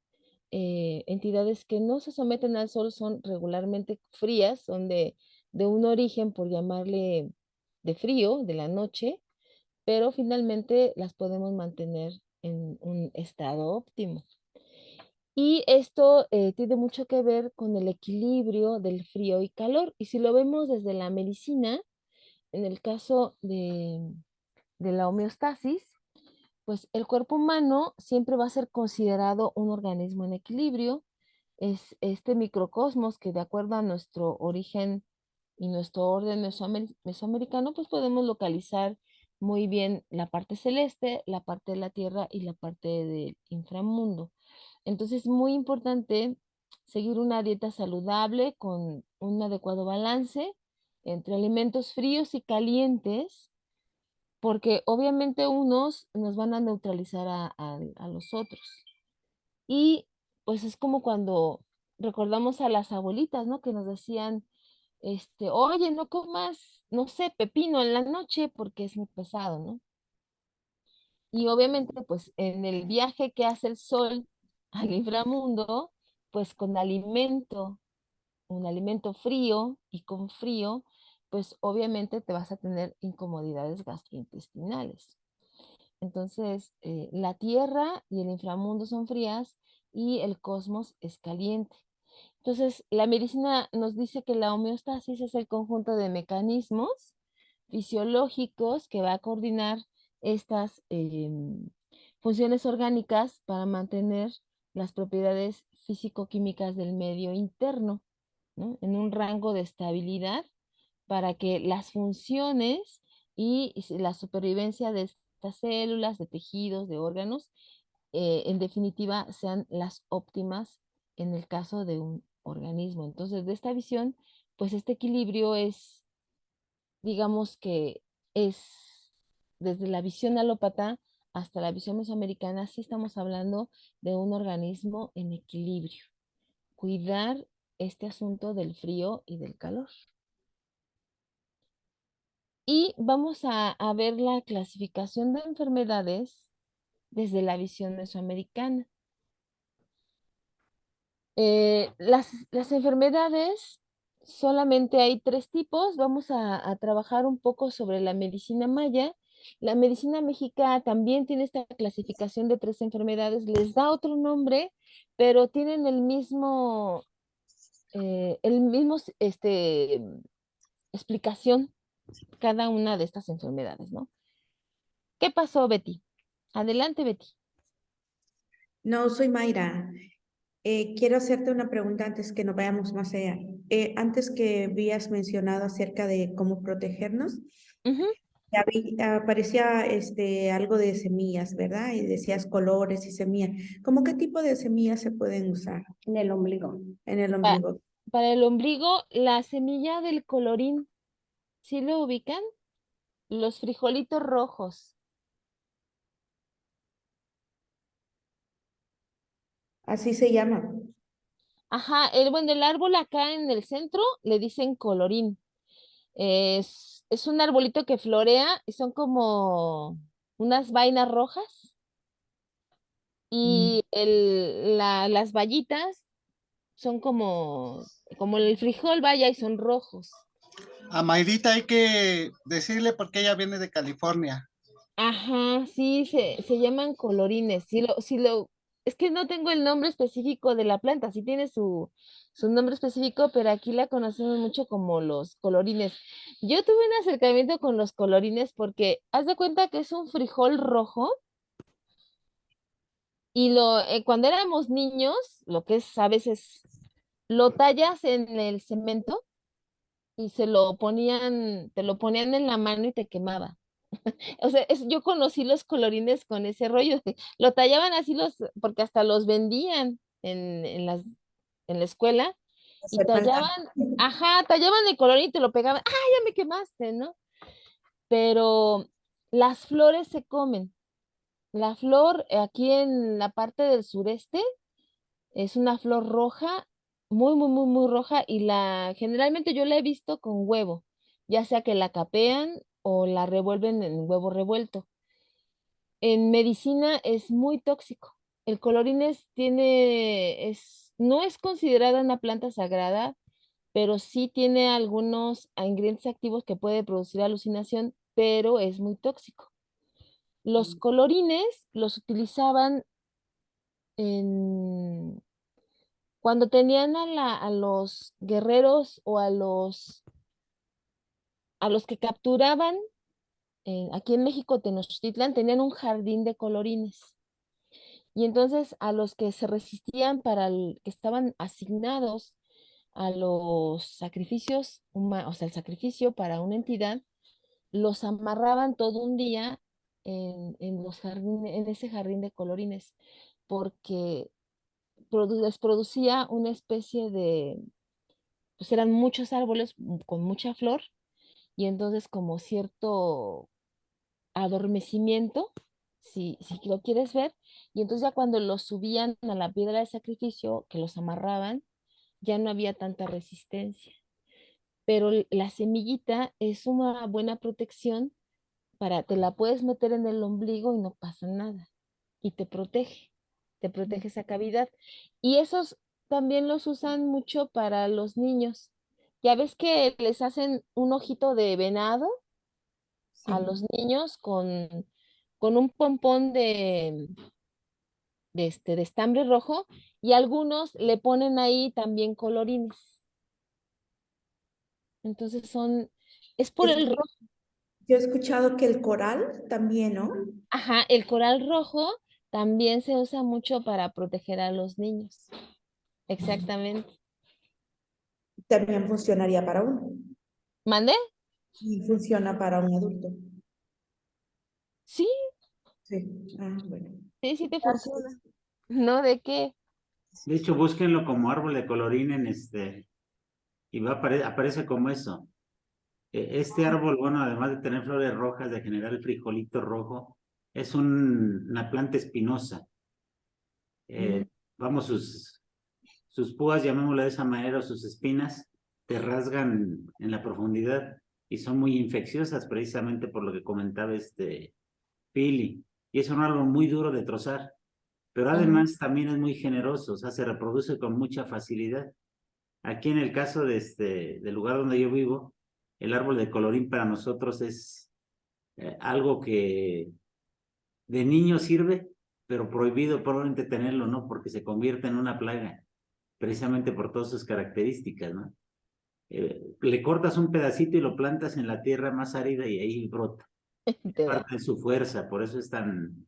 entidades que no se someten al sol, son regularmente frías, son de un origen, por llamarle, de frío, de la noche, pero finalmente las podemos mantener en un estado óptimo. Y esto tiene mucho que ver con el equilibrio del frío y calor. Y si lo vemos desde la medicina, en el caso de la homeostasis, pues el cuerpo humano siempre va a ser considerado un organismo en equilibrio. Es este microcosmos que de acuerdo a nuestro origen y nuestro orden mesoamericano, pues podemos localizar muy bien la parte celeste, la parte de la tierra y la parte del inframundo. Entonces es muy importante seguir una dieta saludable con un adecuado balance entre alimentos fríos y calientes, porque obviamente unos nos van a neutralizar a los otros. Y pues es como cuando recordamos a las abuelitas, ¿no? Que nos decían, oye, no comas, no sé, pepino en la noche porque es muy pesado, ¿no? Y obviamente, pues en el viaje que hace el sol al inframundo, pues con alimento, un alimento frío y con frío, pues obviamente te vas a tener incomodidades gastrointestinales. Entonces, la Tierra y el inframundo son frías y el cosmos es caliente. Entonces, la medicina nos dice que la homeostasis es el conjunto de mecanismos fisiológicos que va a coordinar estas funciones orgánicas para mantener las propiedades físico-químicas del medio interno, ¿no? En un rango de estabilidad para que las funciones y la supervivencia de estas células, de tejidos, de órganos, en definitiva, sean las óptimas en el caso de un organismo. Entonces, de esta visión, pues este equilibrio es, digamos que es desde la visión alópata hasta la visión mesoamericana, sí estamos hablando de un organismo en equilibrio. Cuidar este asunto del frío y del calor. Y vamos a ver la clasificación de enfermedades desde la visión mesoamericana. Las enfermedades, solamente hay tres tipos. Vamos a trabajar un poco sobre la medicina maya. La medicina mexica también tiene esta clasificación de tres enfermedades. Les da otro nombre, pero tienen el mismo, explicación cada una de estas enfermedades, ¿no? ¿Qué pasó, Betty? Adelante, Betty. No, soy Mayra. Quiero hacerte una pregunta antes que nos vayamos más allá. Antes que habías mencionado acerca de cómo protegernos, Ujú. aparecía algo de semillas, ¿verdad? Y decías colores y semillas. ¿Cómo qué tipo de semillas se pueden usar En el ombligo. en el Pa- ombligo? para el ombligo, la semilla del colorín, ¿sí lo ubican? Los frijolitos rojos. Así se llama. Ajá, bueno, el árbol acá en el centro le dicen colorín. Es un arbolito que florea y son como unas vainas rojas Mm. y las bayitas son como el frijol, vaya, y son rojos. A Mayrita hay que decirle porque ella viene de California. Ajá, sí, se llaman colorines. Es que no tengo el nombre específico de la planta, sí tiene su nombre específico, pero aquí la conocemos mucho como los colorines. Yo tuve un acercamiento con los colorines porque haz de cuenta que es un frijol rojo y cuando éramos niños, lo que es a veces, lo tallas en el cemento y te lo ponían en la mano y te quemaba. O sea, yo conocí los colorines con ese rollo. Lo tallaban así porque hasta los vendían en la escuela y Hacer maldad. tallaban el colorín y te lo pegaban. ¡Ah, ya me quemaste!, ¿no? Pero las flores se comen. La flor aquí en la parte del sureste es una flor roja, muy, muy, muy, muy roja y generalmente yo la he visto con huevo, ya sea que la capean o la revuelven en huevo revuelto. En medicina es muy tóxico. El colorines no es considerada una planta sagrada, pero sí tiene algunos ingredientes activos que puede producir alucinación, pero es muy tóxico. Los colorines los utilizaban cuando tenían a los guerreros o a los que capturaban, aquí en México, Tenochtitlan, tenían un jardín de colorines. Y entonces a los que se resistían que estaban asignados a los sacrificios humanos, o sea, el sacrificio para una entidad, los amarraban todo un día en los jardines, en ese jardín de colorines, porque les producía una especie de, pues eran muchos árboles con mucha flor, y entonces como cierto adormecimiento, si lo quieres ver, y entonces ya cuando los subían a la piedra de sacrificio, que los amarraban, ya no había tanta resistencia. Pero la semillita es una buena protección te la puedes meter en el ombligo y no pasa nada, y te protege esa cavidad. Y esos también los usan mucho para los niños. Ya ves que les hacen un ojito de venado a Sí. los niños con un pompón de estambre rojo, y algunos le ponen ahí también colorines. Entonces es por Es- el rojo. Yo he escuchado que el coral también, ¿no? Ajá, el coral rojo también se usa mucho para proteger a los niños. Exactamente. También funcionaría para uno ¿Mande? y funciona para un adulto. Sí, Sí. Ah, bueno. sí te funciona. Gracias. ¿No? ¿De qué? De hecho, búsquenlo como árbol de colorín y aparece como eso. Este árbol, bueno, además de tener flores rojas, de generar el frijolito rojo, es una planta espinosa. Mm, Vamos, sus púas, llamémoslo de esa manera, o sus espinas, te rasgan en la profundidad y son muy infecciosas, precisamente por lo que comentaba Pili. Y es un árbol muy duro de trozar, pero ujú, además también es muy generoso, o sea, se reproduce con mucha facilidad. Aquí en el caso del lugar donde yo vivo, el árbol de colorín para nosotros es algo que de niño sirve, pero prohibido probablemente tenerlo, ¿no? Porque se convierte en una plaga, precisamente por todas sus características, ¿no? Le cortas un pedacito y lo plantas en la tierra más árida y ahí brota. te da. Parte de su fuerza, por eso es tan,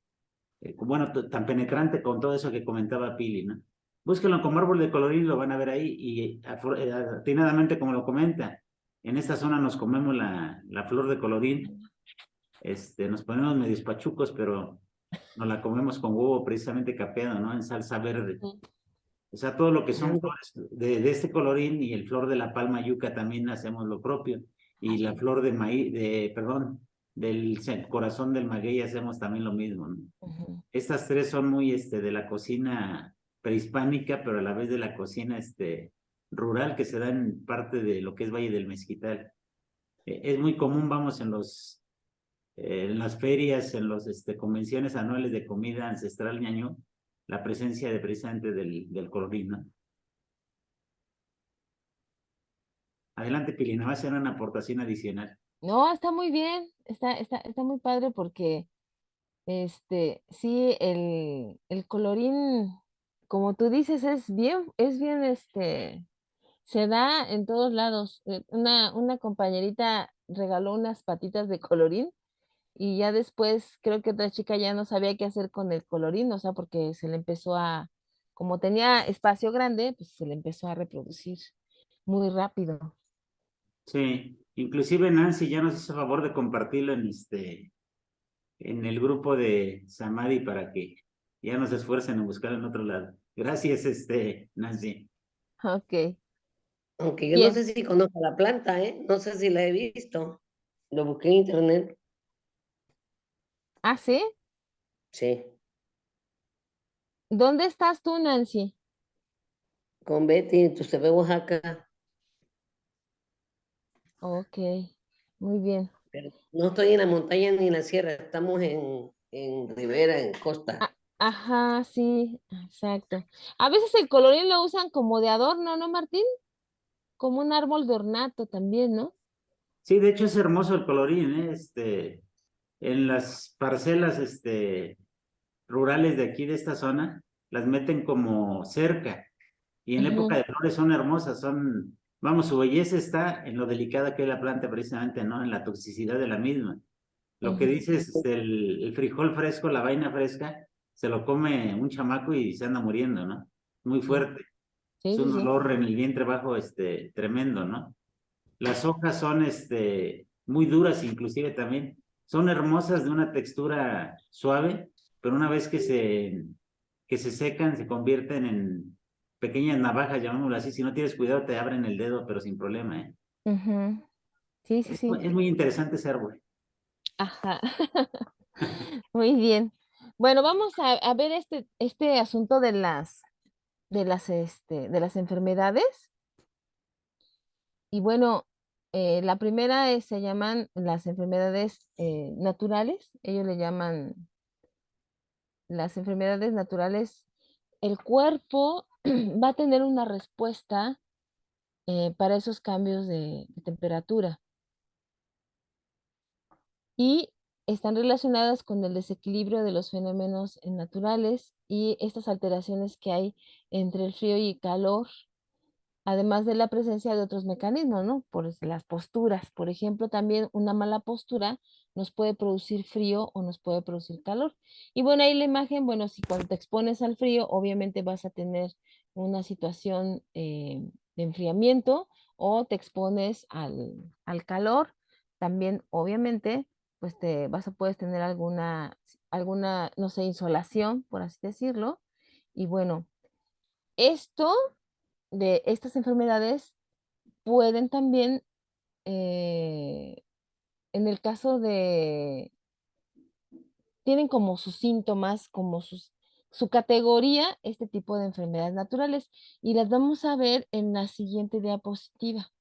bueno, tan penetrante con todo eso que comentaba Pili, ¿no? Búsquenlo como árbol de colorín, lo van a ver ahí y atinadamente como lo comenta, en esta zona nos comemos la flor de colorín, nos ponemos medios pachucos, pero nos la comemos con huevo precisamente capeado, ¿no? En salsa verde. Ujú. O sea, todo lo que son Ande. flores de este colorín y el flor de la palma yuca también hacemos lo propio. Y la flor de maíz, perdón, del corazón del maguey hacemos también lo mismo, ¿no? Ujú. Estas tres son muy de la cocina prehispánica, pero a la vez de la cocina rural que se da en parte de lo que es Valle del Mezquital. Es muy común, vamos, en las ferias, en las convenciones anuales de comida ancestral ñañú, la presencia de precisamente del colorín, ¿no? Adelante, Pilina, va a ser una aportación adicional. No, está muy bien, está muy padre porque sí, el colorín, como tú dices, es bien, se da en todos lados. Una compañerita regaló unas patitas de colorín, y ya después creo que otra chica ya no sabía qué hacer con el colorín, o sea, porque se le empezó como tenía espacio grande, pues se le empezó a reproducir muy rápido. Sí, inclusive Nancy ya nos hizo favor de compartirlo en el grupo de Samadhi para que ya nos esfuercen en buscarlo en otro lado. Gracias, Nancy. Ok, Aunque yo no bien. sé si conozco la planta, ¿eh? No sé si la he visto. Lo busqué en internet. ¿Ah, sí? Sí, ¿Dónde estás tú, Nancy? con Betty, tu ve Oaxaca. Ok, muy bien. Pero no estoy en la montaña ni en la sierra, estamos en ribera, en costa. Ajá, sí, exacto. A veces el colorín lo usan como de adorno, ¿no, Martín? Como un árbol de ornato también, ¿no? Sí, de hecho es hermoso el colorín, ¿eh? En las parcelas, rurales de aquí de esta zona, las meten como cerca y en la época Ujú, de flores son hermosas, vamos, su belleza está en lo delicada que es la planta precisamente, ¿no? En la toxicidad de la misma. Lo que ujú, dices, el frijol fresco, la vaina fresca, se lo come un chamaco y se anda muriendo, ¿no? Muy sí, fuerte. sí, Es sí, un sí. olor en el vientre bajo, tremendo, ¿no? Las hojas son, muy duras inclusive también. Son hermosas, de una textura suave, pero una vez que se secan, se convierten en pequeñas navajas, llamémoslo así. Si no tienes cuidado, te abren el dedo, pero sin problema, ¿eh? Ujú. Sí, sí, sí. Es muy interesante ese árbol. Ajá. Muy bien. Bueno, vamos a ver este asunto de las enfermedades. Y bueno, la primera se llaman las enfermedades naturales. Ellos le llaman las enfermedades naturales. El cuerpo va a tener una respuesta para esos cambios de temperatura y están relacionadas con el desequilibrio de los fenómenos naturales y estas alteraciones que hay entre el frío y el calor, además de la presencia de otros mecanismos, ¿no? Por las posturas. Por ejemplo, también una mala postura nos puede producir frío o nos puede producir calor. Y bueno, ahí la imagen, bueno, si cuando te expones al frío, obviamente vas a tener una situación de enfriamiento, o te expones al calor, también obviamente, pues puedes tener alguna, no sé, insolación, por así decirlo. Y bueno, esto de estas enfermedades pueden también, eh, en el caso tienen como sus síntomas, como su categoría, este tipo de enfermedades naturales, y las vamos a ver en la siguiente diapositiva.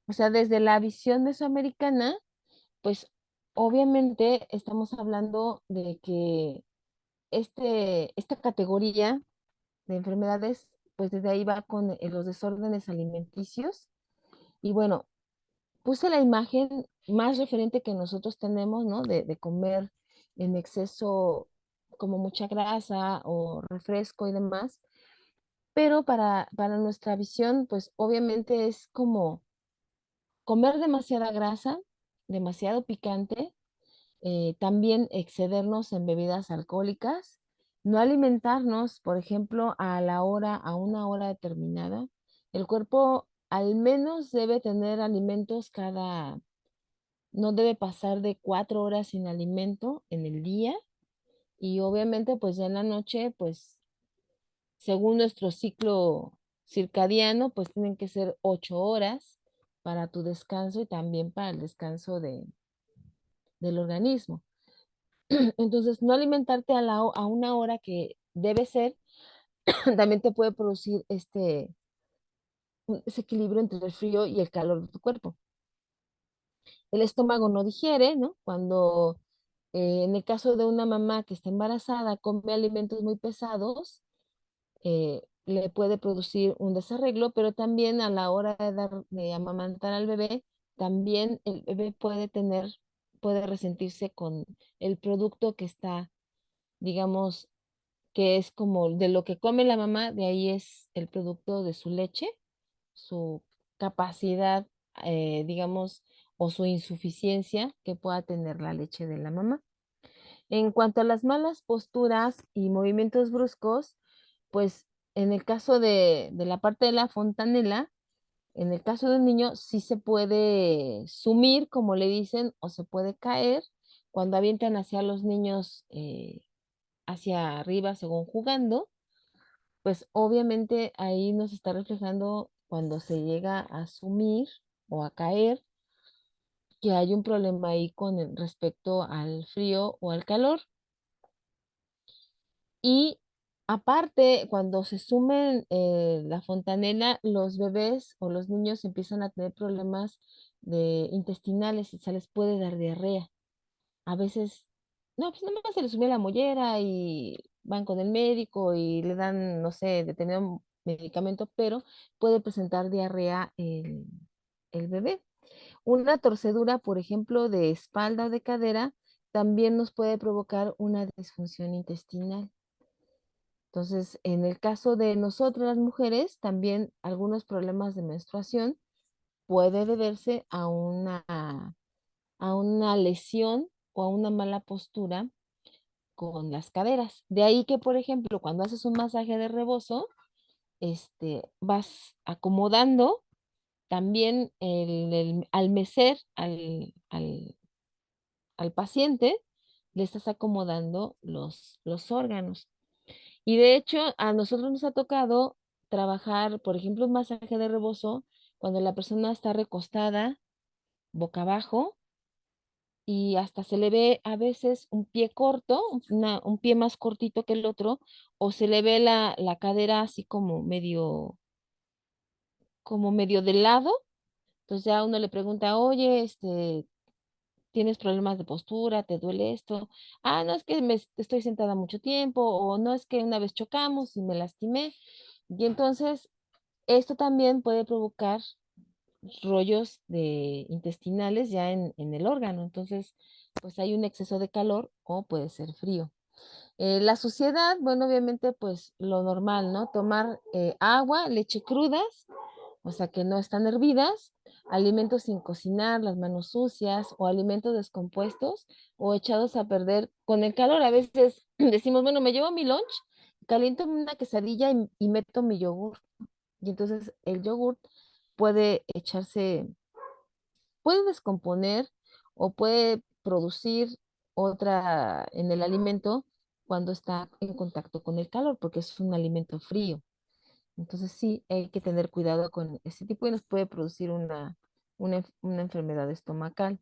O sea, desde la visión mesoamericana, pues obviamente estamos hablando de que esta categoría de enfermedades, pues desde ahí va con los desórdenes alimenticios. Y bueno, puse la imagen más referente que nosotros tenemos, ¿no? De comer en exceso, como mucha grasa o refresco y demás. Pero para nuestra visión, pues obviamente es como comer demasiada grasa, demasiado picante, también excedernos en bebidas alcohólicas, no alimentarnos, por ejemplo, a una hora determinada. El cuerpo al menos debe tener alimentos no debe pasar de 4 horas sin alimento en el día, y obviamente pues ya en la noche, pues según nuestro ciclo circadiano, pues tienen que ser 8 horas para tu descanso y también para el descanso del organismo. Entonces, no alimentarte a una hora que debe ser, también te puede producir un desequilibrio entre el frío y el calor de tu cuerpo. El estómago no digiere, ¿no? Cuando, en el caso de una mamá que está embarazada, come alimentos muy pesados, le puede producir un desarreglo, pero también a la hora de amamantar al bebé, también el bebé puede resentirse con el producto que está, digamos, que es como de lo que come la mamá, de ahí es el producto de su leche, su capacidad, digamos, o su insuficiencia que pueda tener la leche de la mamá. En cuanto a las malas posturas y movimientos bruscos, pues en el caso de la parte de la fontanela, en el caso de un niño sí se puede sumir, como le dicen, o se puede caer cuando avientan hacia los niños, hacia arriba según jugando. Pues obviamente ahí nos está reflejando cuando se llega a sumir o a caer, que hay un problema ahí respecto al frío o al calor. Y aparte, cuando se sumen la fontanela, los bebés o los niños empiezan a tener problemas intestinales y se les puede dar diarrea. A veces, no, pues nada más se les sube la mollera y van con el médico y le dan, no sé, determinado medicamento, pero puede presentar diarrea el bebé. Una torcedura, por ejemplo, de espalda o de cadera, también nos puede provocar una disfunción intestinal. Entonces, en el caso de nosotras las mujeres, también algunos problemas de menstruación puede deberse a una lesión o a una mala postura con las caderas. De ahí que, por ejemplo, cuando haces un masaje de rebozo, vas acomodando también al mecer al paciente, le estás acomodando los órganos. Y de hecho, a nosotros nos ha tocado trabajar, por ejemplo, un masaje de rebozo cuando la persona está recostada, boca abajo, y hasta se le ve a veces un pie corto, un pie más cortito que el otro, o se le ve la cadera así como medio de lado. Entonces ya uno le pregunta, oye, ¿tienes problemas de postura? ¿Te duele esto? Ah, no, es que estoy sentada mucho tiempo, o no, es que una vez chocamos y me lastimé. Y entonces esto también puede provocar rollos intestinales ya en el órgano. Entonces, pues hay un exceso de calor o puede ser frío. La suciedad, bueno, obviamente, pues lo normal, ¿no? Tomar agua, leche crudas, o sea, que no están hervidas, alimentos sin cocinar, las manos sucias o alimentos descompuestos o echados a perder con el calor. A veces decimos, bueno, me llevo mi lunch, caliento una quesadilla y meto mi yogur. Y entonces el yogur puede puede descomponer o puede producir otra en el alimento cuando está en contacto con el calor, porque es un alimento frío. Entonces sí, hay que tener cuidado con ese tipo y nos puede producir una enfermedad estomacal.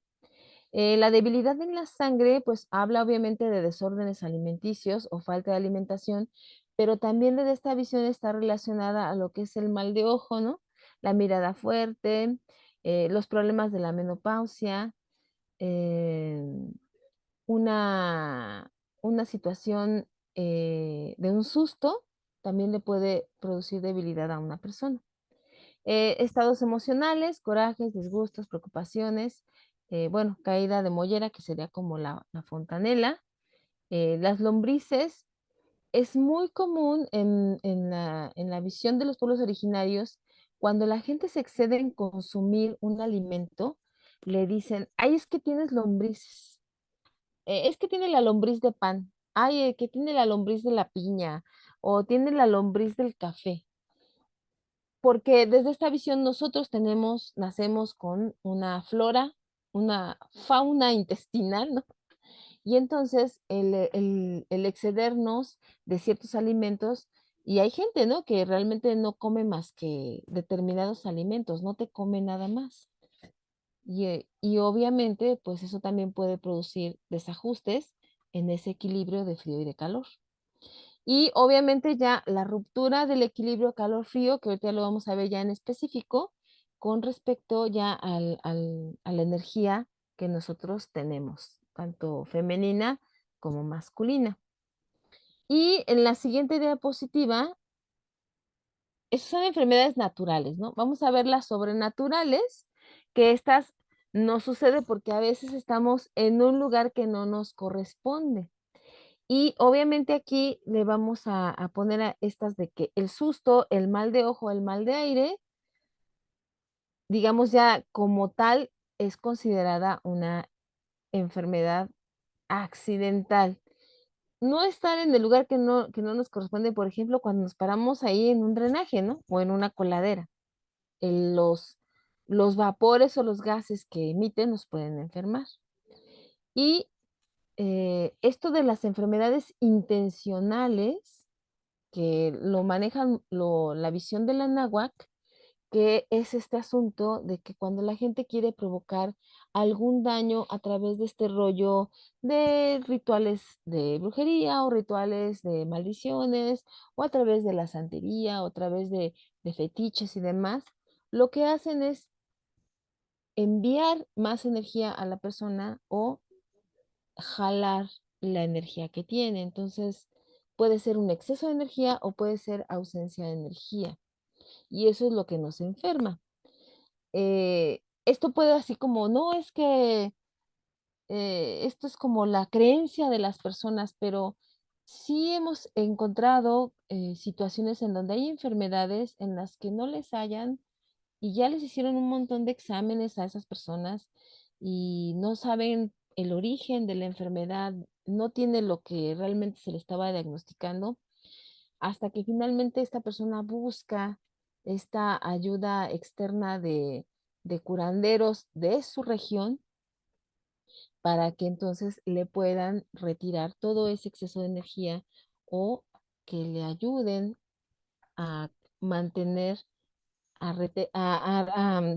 La debilidad en la sangre, pues habla obviamente de desórdenes alimenticios o falta de alimentación, pero también desde esta visión está relacionada a lo que es el mal de ojo, ¿no? La mirada fuerte, los problemas de la menopausia, eh, una, una situación de un susto también le puede producir debilidad a una persona. Estados emocionales, corajes, disgustos, preocupaciones, bueno, caída de mollera, que sería como la fontanela. Las lombrices es muy común en la visión de los pueblos originarios, cuando la gente se excede en consumir un alimento, le dicen, ay, es que tienes lombrices, es que tiene la lombriz de pan, ay, que tiene la lombriz de la piña, o tiene la lombriz del café. Porque desde esta visión nosotros nacemos con una flora, una fauna intestinal, ¿no? Y entonces el excedernos de ciertos alimentos, y hay gente, ¿no? Que realmente no come más que determinados alimentos, no te come nada más. Y obviamente, pues eso también puede producir desajustes en ese equilibrio de frío y de calor. Y obviamente ya la ruptura del equilibrio calor-frío, que ahorita lo vamos a ver ya en específico, con respecto ya a la energía que nosotros tenemos, tanto femenina como masculina. Y en la siguiente diapositiva, esas son enfermedades naturales, ¿no? Vamos a ver las sobrenaturales, que estas no sucede porque a veces estamos en un lugar que no nos corresponde. Y obviamente aquí le vamos a poner a estas de que el susto, el mal de ojo, el mal de aire, digamos ya como tal, es considerada una enfermedad accidental. No estar en el lugar que no nos corresponde, por ejemplo, cuando nos paramos ahí en un drenaje, ¿no? O en una coladera. El- los, los vapores o los gases que emiten nos pueden enfermar. Y esto de las enfermedades intencionales, que lo manejan la visión de la náhuac, que es este asunto de que cuando la gente quiere provocar algún daño a través de este rollo de rituales de brujería o rituales de maldiciones o a través de la santería o a través de fetiches y demás, lo que hacen es enviar más energía a la persona o jalar la energía que tiene. Entonces, puede ser un exceso de energía o puede ser ausencia de energía. Y eso es lo que nos enferma. Esto puede así como, no es que esto es como la creencia de las personas, pero sí hemos encontrado situaciones en donde hay enfermedades en las que no les hayan y ya les hicieron un montón de exámenes a esas personas y no saben el origen de la enfermedad, no tiene lo que realmente se le estaba diagnosticando, hasta que finalmente esta persona busca esta ayuda externa de curanderos de su región para que entonces le puedan retirar todo ese exceso de energía o que le ayuden a mantener,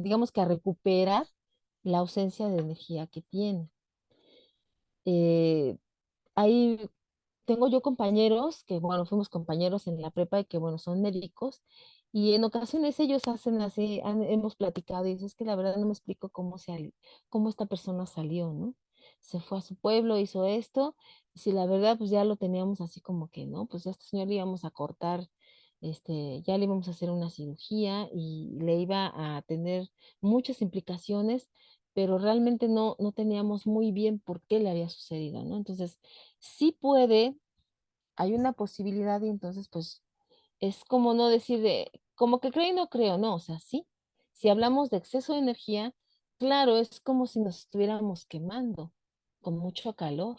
digamos que a recuperar la ausencia de energía que tiene. Eh, Hay tengo yo compañeros que, bueno, fuimos compañeros en la prepa y que, bueno, son médicos, y en ocasiones ellos hacen así, hemos platicado y dices es que la verdad no me explico cómo esta persona salió, ¿no? Se fue a su pueblo, hizo esto, y si la verdad, pues ya lo teníamos así como que, ¿no? Pues ya a este señor le íbamos a cortar, ya le íbamos a hacer una cirugía y le iba a tener muchas implicaciones, pero realmente no teníamos muy bien por qué le había sucedido, ¿no? Entonces, sí puede, hay una posibilidad y entonces pues es como no decir de, como que creo y no creo, no, o sea, sí. Si hablamos de exceso de energía, claro, es como si nos estuviéramos quemando con mucho calor.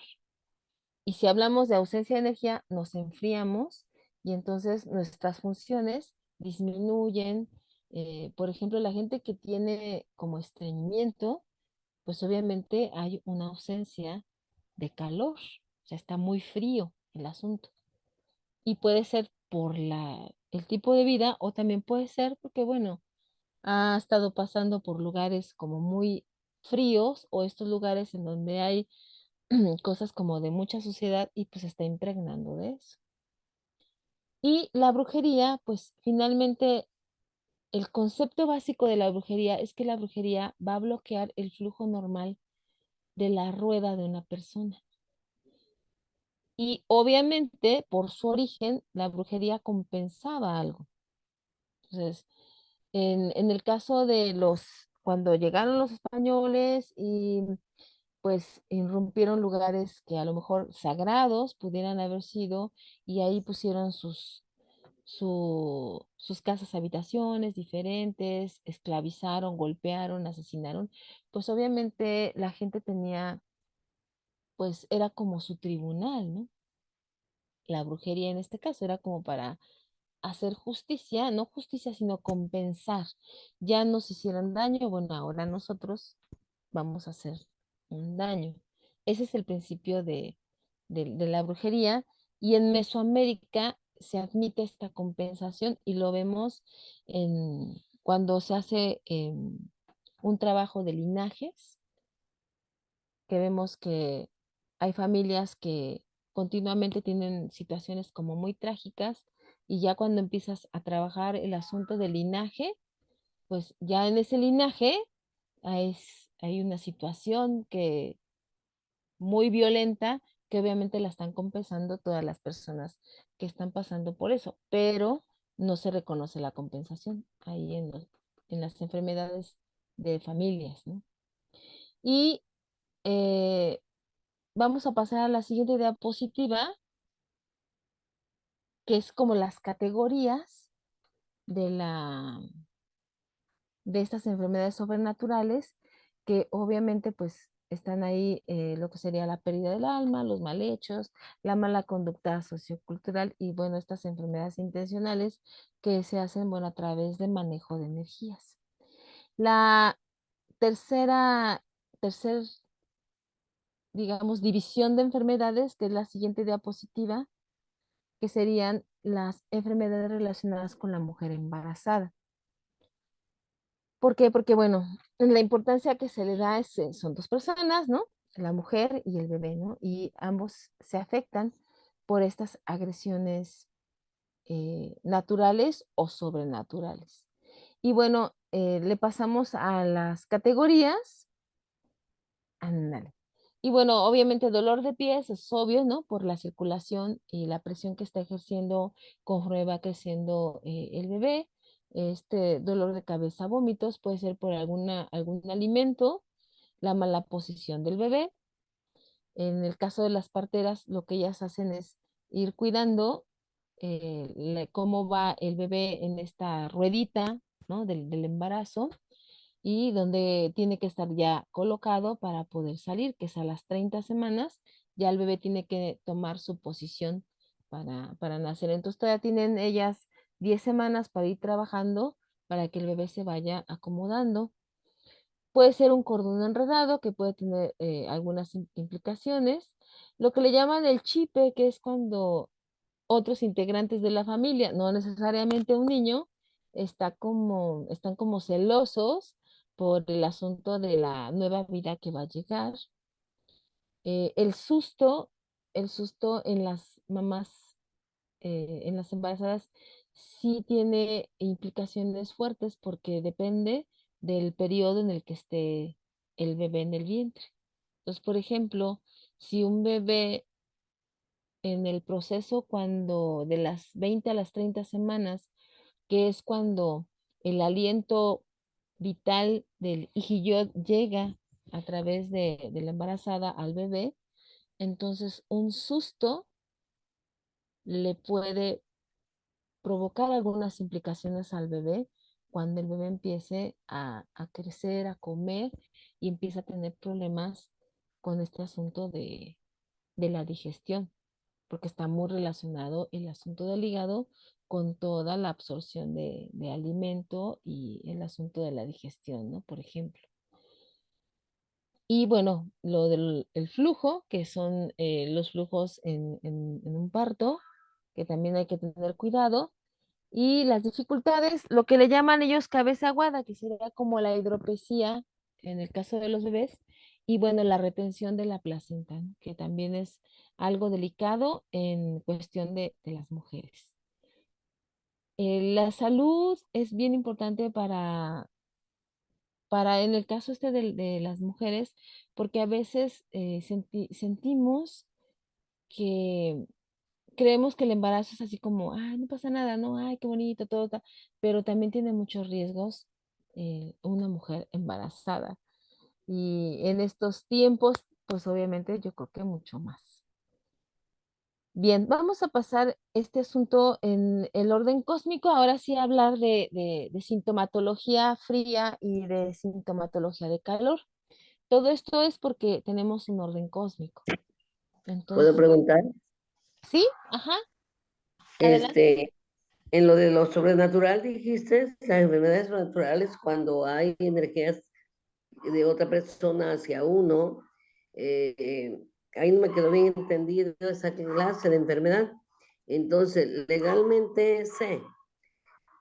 Y si hablamos de ausencia de energía, nos enfriamos y entonces nuestras funciones disminuyen. Por ejemplo, la gente que tiene como estreñimiento, pues obviamente hay una ausencia de calor, o sea, está muy frío el asunto. Y puede ser por el tipo de vida o también puede ser porque, bueno, ha estado pasando por lugares como muy fríos o estos lugares en donde hay cosas como de mucha suciedad y pues se está impregnando de eso. Y la brujería, pues finalmente el concepto básico de la brujería es que la brujería va a bloquear el flujo normal de la rueda de una persona. Y obviamente, por su origen, la brujería compensaba algo. Entonces, en el caso de cuando llegaron los españoles y pues irrumpieron lugares que a lo mejor sagrados pudieran haber sido, y ahí pusieron sus casas habitaciones diferentes, esclavizaron, golpearon, asesinaron, pues obviamente la gente tenía, pues era como su tribunal, ¿no? La brujería en este caso era como para hacer justicia, no justicia, sino compensar. Ya nos hicieron daño, bueno, ahora nosotros vamos a hacer un daño. Ese es el principio de la brujería y en Mesoamérica se admite esta compensación y lo vemos cuando se hace un trabajo de linajes, que vemos que hay familias que continuamente tienen situaciones como muy trágicas y ya cuando empiezas a trabajar el asunto del linaje, pues ya en ese linaje hay una situación que muy violenta que obviamente la están compensando todas las personas que están pasando por eso, pero no se reconoce la compensación ahí en las enfermedades de familias, ¿no? Y eh, vamos a pasar a la siguiente diapositiva, que es como las categorías de de estas enfermedades sobrenaturales, que obviamente pues están ahí lo que sería la pérdida del alma, los mal hechos, la mala conducta sociocultural y bueno, estas enfermedades intencionales que se hacen, bueno, a través de manejo de energías. La tercera, tercer, digamos, división de enfermedades, que es la siguiente diapositiva, que serían las enfermedades relacionadas con la mujer embarazada. ¿Por qué? Porque, bueno, la importancia que se le da son dos personas, ¿no? La mujer y el bebé, ¿no? Y ambos se afectan por estas agresiones naturales o sobrenaturales. Y bueno, le pasamos a las categorías. Ándale. Y bueno, obviamente dolor de pies es obvio, ¿no? Por la circulación y la presión que está ejerciendo conforme va creciendo el bebé. Este dolor de cabeza, vómitos, puede ser por algún alimento, la mala posición del bebé. En el caso de las parteras, lo que ellas hacen es ir cuidando cómo va el bebé en esta ruedita, ¿no? Del embarazo y donde tiene que estar ya colocado para poder salir, que es a las 30 semanas, ya el bebé tiene que tomar su posición para nacer. Entonces todavía tienen ellas 10 semanas para ir trabajando para que el bebé se vaya acomodando. Puede ser un cordón enredado que puede tener algunas implicaciones. Lo que le llaman el chipe, que es cuando otros integrantes de la familia, no necesariamente un niño, están como celosos por el asunto de la nueva vida que va a llegar. El susto, el susto en las mamás, en las embarazadas, sí tiene implicaciones fuertes porque depende del periodo en el que esté el bebé en el vientre. Entonces, por ejemplo, si un bebé en el proceso cuando de las 20 a las 30 semanas, que es cuando el aliento vital del hijillo llega a través de la embarazada al bebé, entonces un susto le puede provocar algunas implicaciones al bebé cuando el bebé empiece a crecer, a comer y empieza a tener problemas con este asunto de la digestión, porque está muy relacionado el asunto del hígado con toda la absorción de alimento y el asunto de la digestión, ¿no? Por ejemplo. Y bueno, lo del el flujo, que son los flujos en un parto, que también hay que tener cuidado. Y las dificultades, lo que le llaman ellos cabeza aguada, que sería como la hidropesía en el caso de los bebés, y bueno, la retención de la placenta, ¿no? Que también es algo delicado en cuestión de las mujeres. La salud es bien importante para en el caso este de las mujeres, porque a veces sentimos que creemos que el embarazo es así como, ay, no pasa nada, no, ay, qué bonito, todo, pero también tiene muchos riesgos una mujer embarazada. Y en estos tiempos, pues obviamente yo creo que mucho más. Bien, vamos a pasar este asunto en el orden cósmico, ahora sí hablar de sintomatología fría y de sintomatología de calor. Todo esto es porque tenemos un orden cósmico. ¿Puedo Entonces, preguntar? sí, ajá, adelante. Este, en lo de lo sobrenatural dijiste, las enfermedades sobrenaturales, cuando hay energías de otra persona hacia uno, eh, ahí no me quedó bien entendido esa clase de enfermedad. Entonces, legalmente sé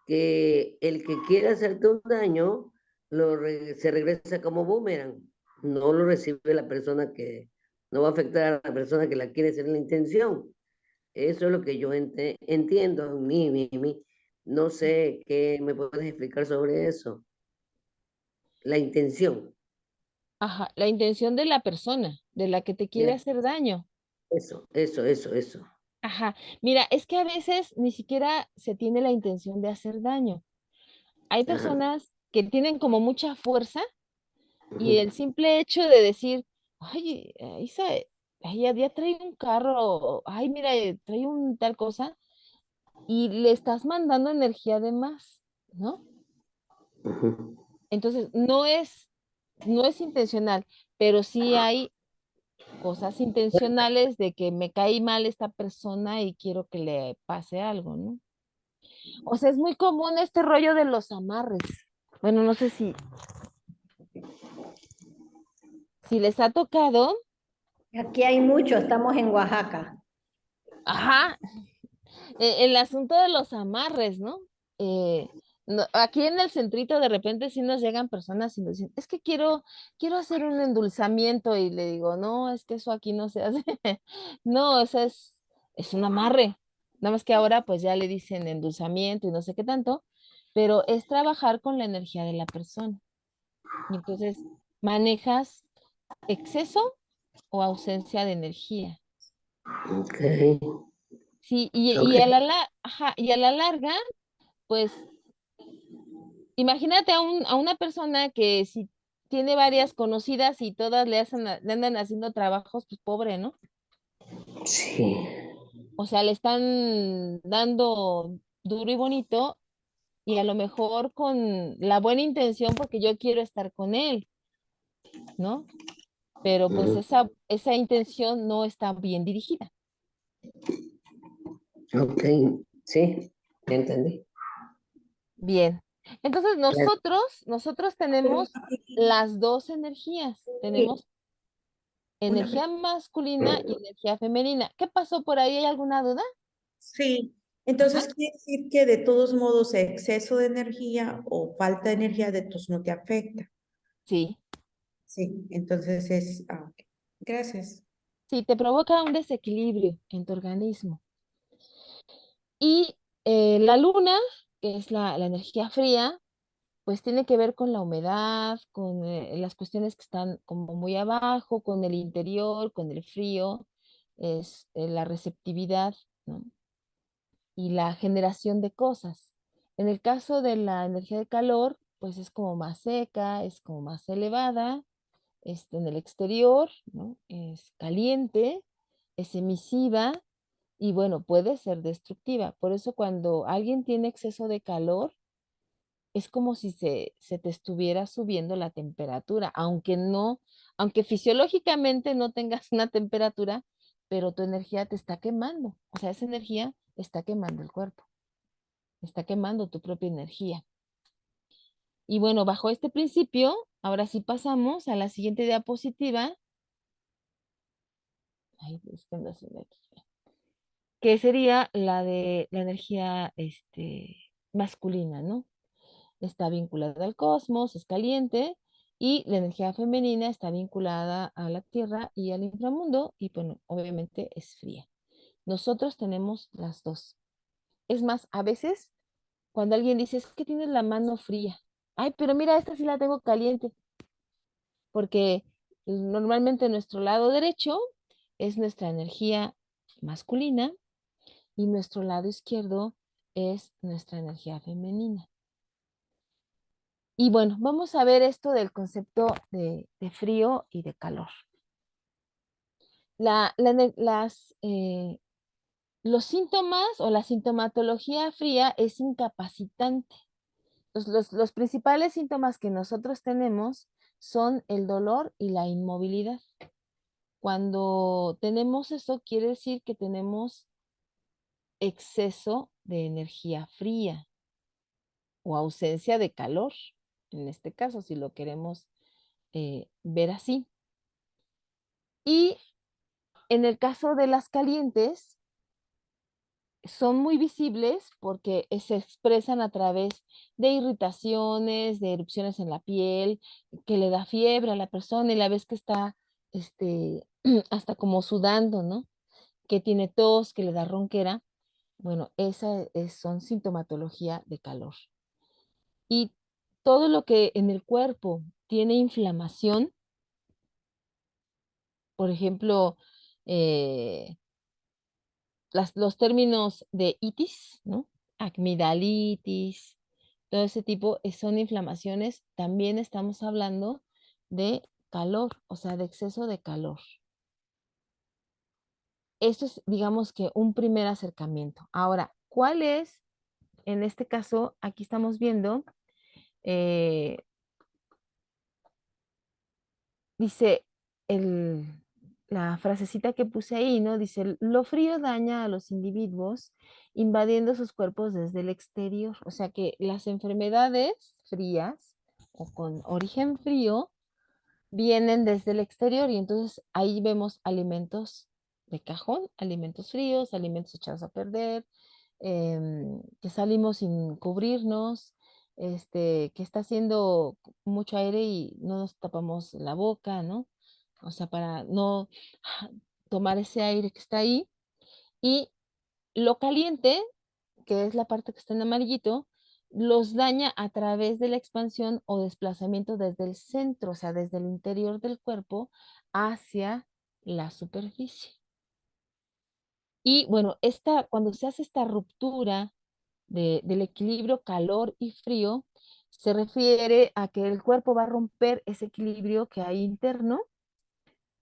que el que quiere hacerte un daño se regresa como boomerang, no lo recibe la persona que, no va a afectar a la persona que la quiere hacer la intención. Eso es lo que yo entiendo en mí. No sé qué me puedes explicar sobre eso. La intención. Ajá, la intención de la persona, de la que te quiere de- hacer daño. Eso. Ajá, mira, es que a veces ni siquiera se tiene la intención de hacer daño. Hay Ajá. personas que tienen como mucha fuerza y Ujú, el simple hecho de decir, ay, Isa, ay, ya trae un carro, ay, mira, trae un tal cosa, y le estás mandando energía de más, ¿no? ujú. Entonces, no es intencional, pero sí hay cosas intencionales de que me cae mal esta persona y quiero que le pase algo, ¿no? O sea, es muy común este rollo de los amarres. Bueno, no sé si les ha tocado. Aquí hay mucho, estamos en Oaxaca. Ajá, el asunto de los amarres, ¿no? Eh, aquí en el centrito de repente sí nos llegan personas y nos dicen, es que quiero hacer un endulzamiento y le digo, no, es que eso aquí no se hace. No, eso es un amarre. Nada más que ahora pues ya le dicen endulzamiento y no sé qué tanto, pero es trabajar con la energía de la persona. Y entonces manejas exceso o ausencia de energía. Ok, Sí, ok. ajá, y a la larga, pues imagínate a una persona que si tiene varias conocidas y todas le andan haciendo trabajos, pues pobre, ¿no? Sí. O sea, le están dando duro y bonito y a lo mejor con la buena intención porque yo quiero estar con él, ¿no? Pero pues Ujú, esa intención no está bien dirigida. ok, sí. Ya entendí. Bien. Entonces Gracias. nosotros tenemos las dos energías. Tenemos Una energía masculina y energía femenina. ¿Qué pasó por ahí? ¿Hay alguna duda? Sí, Ajá. entonces quiere decir que de todos modos exceso de energía o falta de energía de tos no te afecta. Sí, Sí, entonces es, ok. Gracias. sí, te provoca un desequilibrio en tu organismo. Y la luna, que es la energía fría, pues tiene que ver con la humedad, con las cuestiones que están como muy abajo, con el interior, con el frío, es la receptividad, ¿no? Y la generación de cosas. En el caso de la energía de calor, pues es como más seca, es como más elevada, en el exterior, ¿no? Es caliente, es emisiva y bueno, puede ser destructiva. Por eso cuando alguien tiene exceso de calor, es como si se te estuviera subiendo la temperatura, aunque fisiológicamente no tengas una temperatura, pero tu energía te está quemando. O sea, esa energía está quemando el cuerpo, está quemando tu propia energía. Y bueno, bajo este principio, ahora sí pasamos a la siguiente diapositiva. Ay, búsquenla aquí, que sería la de la energía masculina, ¿no? Está vinculada al cosmos, es caliente, y la energía femenina está vinculada a la tierra y al inframundo, y bueno, obviamente es fría. Nosotros tenemos las dos. Es más, a veces cuando alguien dice, es que tienes la mano fría, ay, pero mira, esta sí la tengo caliente, porque normalmente nuestro lado derecho es nuestra energía masculina y nuestro lado izquierdo es nuestra energía femenina. Y bueno, vamos a ver esto del concepto de frío y de calor. Los síntomas o la sintomatología fría es incapacitante. Los principales síntomas que nosotros tenemos son el dolor y la inmovilidad. Cuando tenemos eso, quiere decir que tenemos exceso de energía fría o ausencia de calor, en este caso, si lo queremos ver así. Y en el caso de las calientes, son muy visibles porque se expresan a través de irritaciones, de erupciones en la piel, que le da fiebre a la persona y la vez que está hasta como sudando, ¿no? Que tiene tos, que le da ronquera. Bueno, son sintomatología de calor. Y todo lo que en el cuerpo tiene inflamación, por ejemplo, eh, los términos de itis, ¿no? Amigdalitis, todo ese tipo son inflamaciones. También estamos hablando de calor, o sea, de exceso de calor. Esto es, digamos que un primer acercamiento. Ahora, ¿cuál es, en este caso, aquí estamos viendo, eh, dice la frasecita que puse ahí, ¿no? Dice, lo frío daña a los individuos invadiendo sus cuerpos desde el exterior. O sea que las enfermedades frías o con origen frío vienen desde el exterior y entonces ahí vemos alimentos de cajón, alimentos fríos, alimentos echados a perder, que salimos sin cubrirnos, que está haciendo mucho aire y no nos tapamos la boca, ¿no? O sea, para no tomar ese aire que está ahí. Y lo caliente, que es la parte que está en amarillito, los daña a través de la expansión o desplazamiento desde el centro, o sea, desde el interior del cuerpo hacia la superficie. Y bueno, cuando se hace esta ruptura del equilibrio calor y frío, se refiere a que el cuerpo va a romper ese equilibrio que hay interno,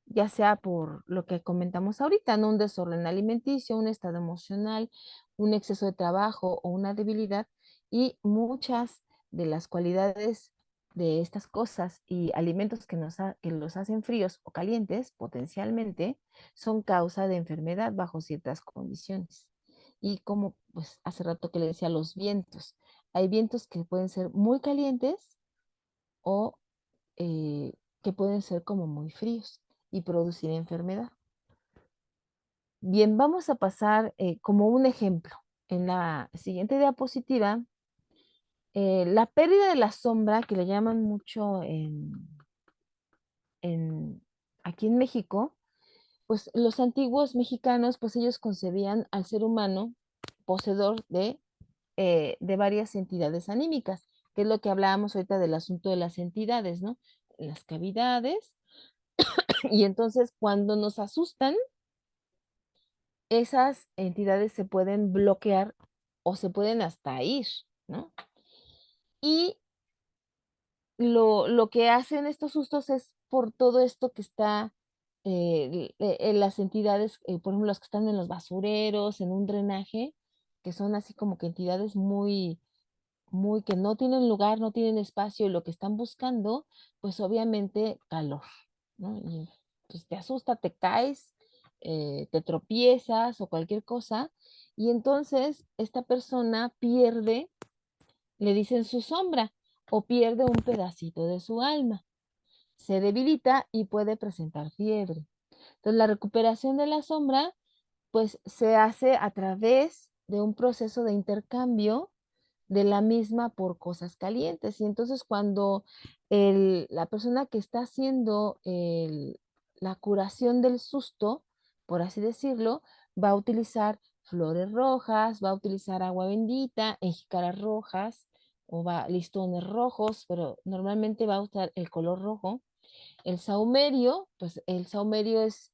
ya sea por lo que comentamos ahorita, ¿no? Un desorden alimenticio, un estado emocional, un exceso de trabajo o una debilidad, y muchas de las cualidades de estas cosas y alimentos que los hacen fríos o calientes potencialmente son causa de enfermedad bajo ciertas condiciones. y como pues hace rato que le decía los vientos. Hay vientos que pueden ser muy calientes o que pueden ser como muy fríos y producir enfermedad. Bien, vamos a pasar como un ejemplo. En la siguiente diapositiva, la pérdida de la sombra, que le llaman mucho aquí en México, pues los antiguos mexicanos, pues ellos concebían al ser humano poseedor de varias entidades anímicas, que es lo que hablábamos ahorita del asunto de las entidades, ¿no? Las cavidades. Y entonces cuando nos asustan, esas entidades se pueden bloquear o se pueden hasta ir, ¿no? Y lo que hacen estos sustos es por todo esto que está en las entidades, por ejemplo, las que están en los basureros, en un drenaje, que son así como que entidades muy que no tienen lugar, no tienen espacio, y lo que están buscando, pues obviamente calor, ¿no? Y pues te asusta, te caes, te tropiezas o cualquier cosa, y entonces esta persona pierde, le dicen su sombra, o pierde un pedacito de su alma, se debilita y puede presentar fiebre. Entonces la recuperación de la sombra, pues se hace a través de un proceso de intercambio de la misma por cosas calientes. Y entonces cuando la persona que está haciendo la curación del susto, por así decirlo, va a utilizar flores rojas, va a utilizar agua bendita en jícaras rojas o listones rojos, pero normalmente va a usar el color rojo. El saumerio, pues el saumerio es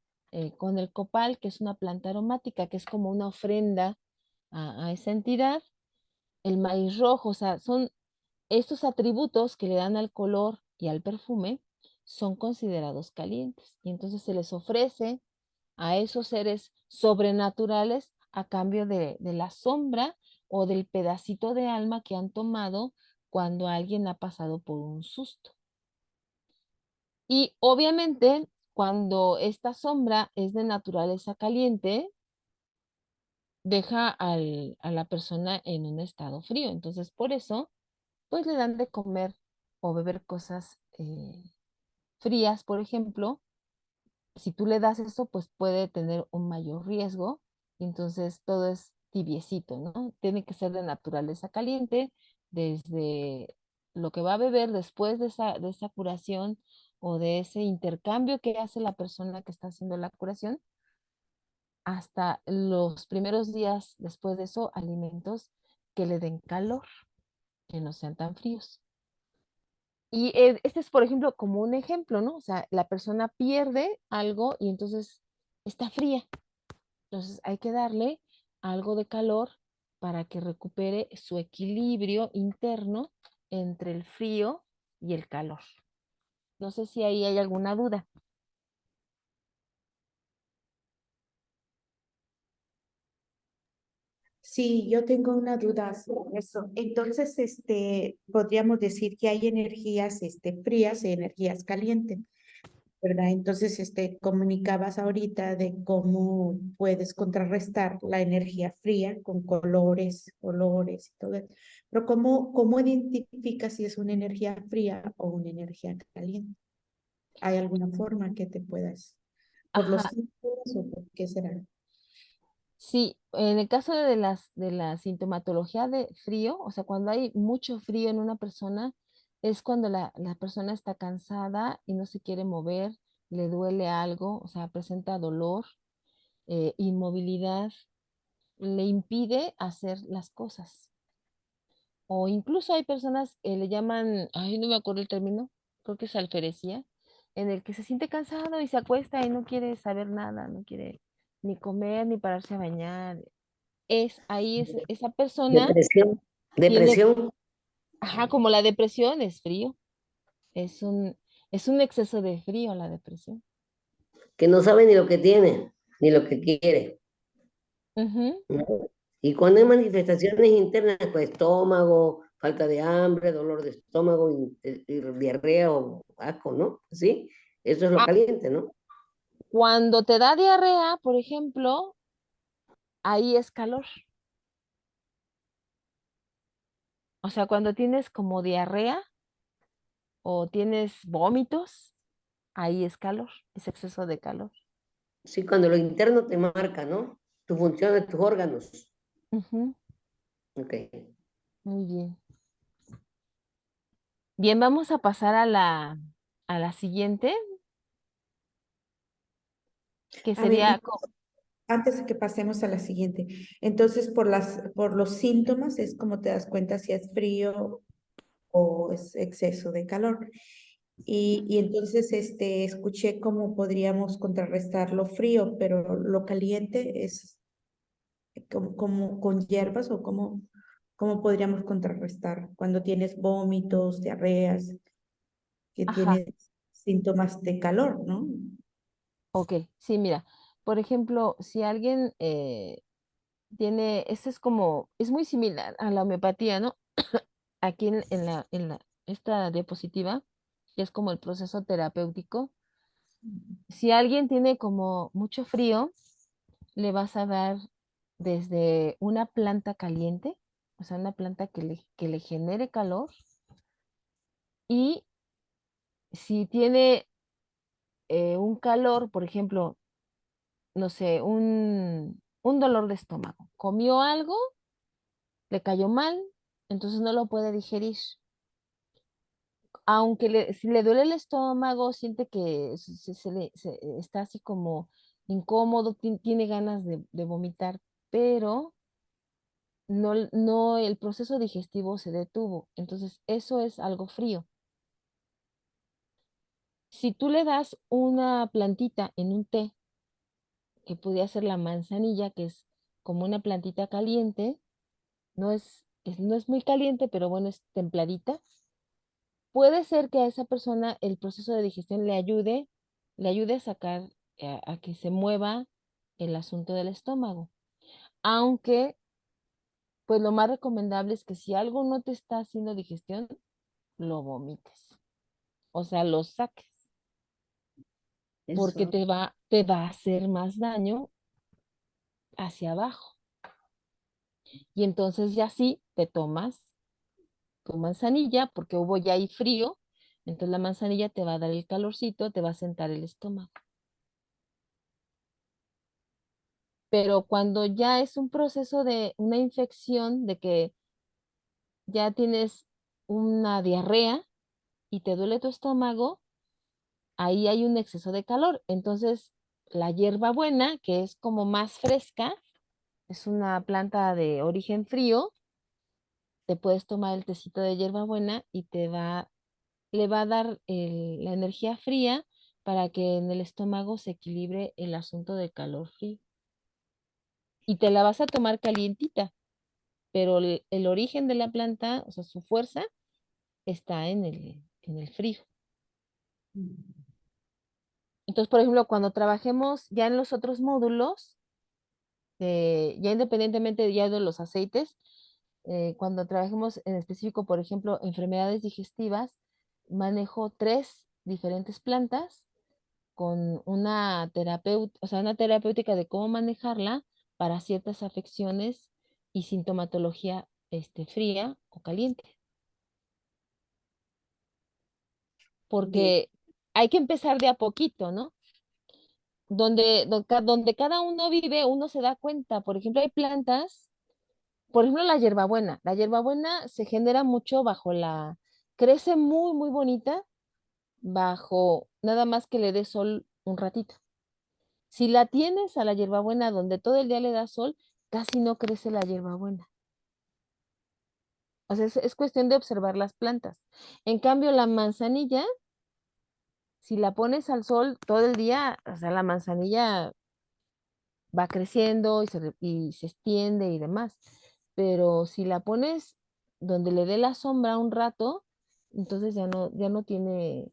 con el copal, que es una planta aromática, que es como una ofrenda a esa entidad. El maíz rojo, o sea, son estos atributos que le dan al color y al perfume, son considerados calientes. Y entonces se les ofrece a esos seres sobrenaturales a cambio de la sombra o del pedacito de alma que han tomado cuando alguien ha pasado por un susto. Y obviamente, cuando esta sombra es de naturaleza caliente, deja a la persona en un estado frío. Entonces, por eso pues le dan de comer o beber cosas frías, por ejemplo. Si tú le das eso, pues puede tener un mayor riesgo. Y entonces todo es tibiecito, ¿no? Tiene que ser de naturaleza caliente, desde lo que va a beber después de esa curación o de ese intercambio que hace la persona que está haciendo la curación, hasta los primeros días después de eso, alimentos que le den calor, que no sean tan fríos. Y este es, por ejemplo, como un ejemplo, ¿no? O sea, la persona pierde algo y entonces está fría. Entonces hay que darle algo de calor para que recupere su equilibrio interno entre el frío y el calor. No sé si ahí hay alguna duda. Sí, yo tengo una duda sobre eso. Entonces, podríamos decir que hay energías, frías y energías calientes, ¿verdad? Entonces, comunicabas ahorita de cómo puedes contrarrestar la energía fría con colores, olores y todo eso. Pero ¿cómo identificas si es una energía fría o una energía caliente? ¿Hay alguna forma que te puedas, por los Ajá, síntomas o por qué será? sí, en el caso de la sintomatología de frío, o sea, cuando hay mucho frío en una persona, es cuando la persona está cansada y no se quiere mover, le duele algo, o sea, presenta dolor, inmovilidad, le impide hacer las cosas. O incluso hay personas que le llaman, ay, no me acuerdo el término, creo que es alferecía, en el que se siente cansado y se acuesta y no quiere saber nada, no quiere ni comer ni pararse a bañar. Esa persona Depresión, tiene, depresión, ajá, como la depresión es frío, es es un exceso de frío la depresión. que no sabe ni lo que tiene, ni lo que quiere. Ujú. ¿No? Y cuando hay manifestaciones internas, pues estómago, falta de hambre, dolor de estómago, y diarrea o asco, ¿no? ¿Sí? Eso es lo Ah, caliente, ¿no? cuando te da diarrea, por ejemplo, ahí es calor. O sea, cuando tienes como diarrea o tienes vómitos, ahí es calor, es exceso de calor. Sí, cuando lo interno te marca, ¿no? Tu función de tus órganos. Ujú, Ok. muy bien. Bien, vamos a pasar a la siguiente, que A ver, sería, antes de que pasemos a la siguiente, entonces por los síntomas es como te das cuenta si es frío o es exceso de calor. Y entonces escuché cómo podríamos contrarrestar lo frío, pero lo caliente es como con hierbas o cómo podríamos contrarrestar cuando tienes vómitos, diarreas, que ajá, tienes síntomas de calor, ¿no? ok, sí, mira, por ejemplo, si alguien tiene, este es como, es muy similar a la homeopatía, ¿no? Aquí esta diapositiva, que es como el proceso terapéutico. Si alguien tiene como mucho frío, le vas a dar desde una planta caliente, o sea, una planta que le genere calor, y si tiene un calor, por ejemplo, no sé, un dolor de estómago, comió algo, le cayó mal, entonces no lo puede digerir. Aunque si le duele el estómago, siente que está así como incómodo, tiene ganas de vomitar, pero no, el proceso digestivo se detuvo. Entonces, eso es algo frío. Si tú le das una plantita en un té, que podría ser la manzanilla, que es como una plantita caliente, no es muy caliente, pero bueno, es templadita. Puede ser que a esa persona el proceso de digestión le ayude a sacar, a que se mueva el asunto del estómago. Aunque, pues lo más recomendable es que si algo no te está haciendo digestión, lo vomites. O sea, lo saques, porque Eso. te va a hacer más daño hacia abajo. Y entonces ya sí te tomas tu manzanilla, porque hubo ya ahí frío, entonces la manzanilla te va a dar el calorcito, te va a sentar el estómago. Pero cuando ya es un proceso de una infección, de que ya tienes una diarrea y te duele tu estómago, ahí hay un exceso de calor. Entonces, la hierbabuena, que es como más fresca, es una planta de origen frío, te puedes tomar el tecito de hierbabuena y le va a dar la energía fría para que en el estómago se equilibre el asunto de calor frío. Y te la vas a tomar calientita, pero el origen de la planta, o sea, su fuerza está en el frío. Entonces, por ejemplo, cuando trabajemos ya en los otros módulos, ya independientemente ya de los aceites, cuando trabajemos en específico, por ejemplo, enfermedades digestivas, manejo 3 diferentes plantas con o sea, una terapéutica de cómo manejarla para ciertas afecciones y sintomatología fría o caliente. Bien. Porque hay que empezar de a poquito, ¿no? Donde cada uno vive, uno se da cuenta. Por ejemplo, hay plantas, por ejemplo, la hierbabuena. La hierbabuena se genera mucho crece muy, muy bonita bajo nada más que le dé sol un ratito. Si la tienes a la hierbabuena donde todo el día le da sol, casi no crece la hierbabuena. O sea, es cuestión de observar las plantas. En cambio, la manzanilla, si la pones al sol todo el día, o sea, la manzanilla va creciendo y se extiende y demás. Pero si la pones donde le dé la sombra un rato, entonces ya no tiene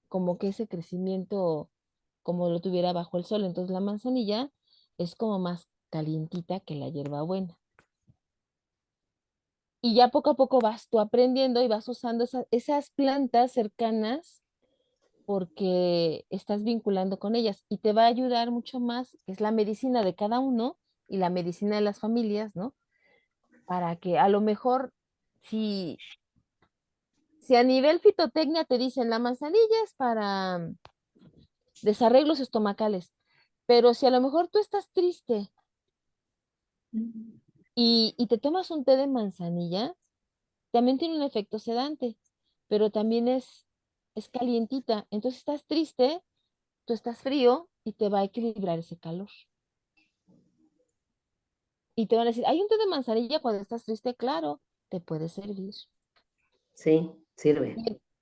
como que ese crecimiento como lo tuviera bajo el sol. Entonces la manzanilla es como más calientita que la hierbabuena. Y ya poco a poco vas tú aprendiendo y vas usando esas plantas cercanas porque estás vinculando con ellas y te va a ayudar mucho más, es la medicina de cada uno y la medicina de las familias, ¿no? Para que a lo mejor si, si a nivel fitotecnia te dicen la manzanilla es para desarreglos estomacales, pero si a lo mejor tú estás triste y te tomas un té de manzanilla, también tiene un efecto sedante, pero también es calientita. Entonces estás triste, tú estás frío y te va a equilibrar ese calor. Y te van a decir, hay un té de manzanilla cuando estás triste, claro, te puede servir. Sí, sirve.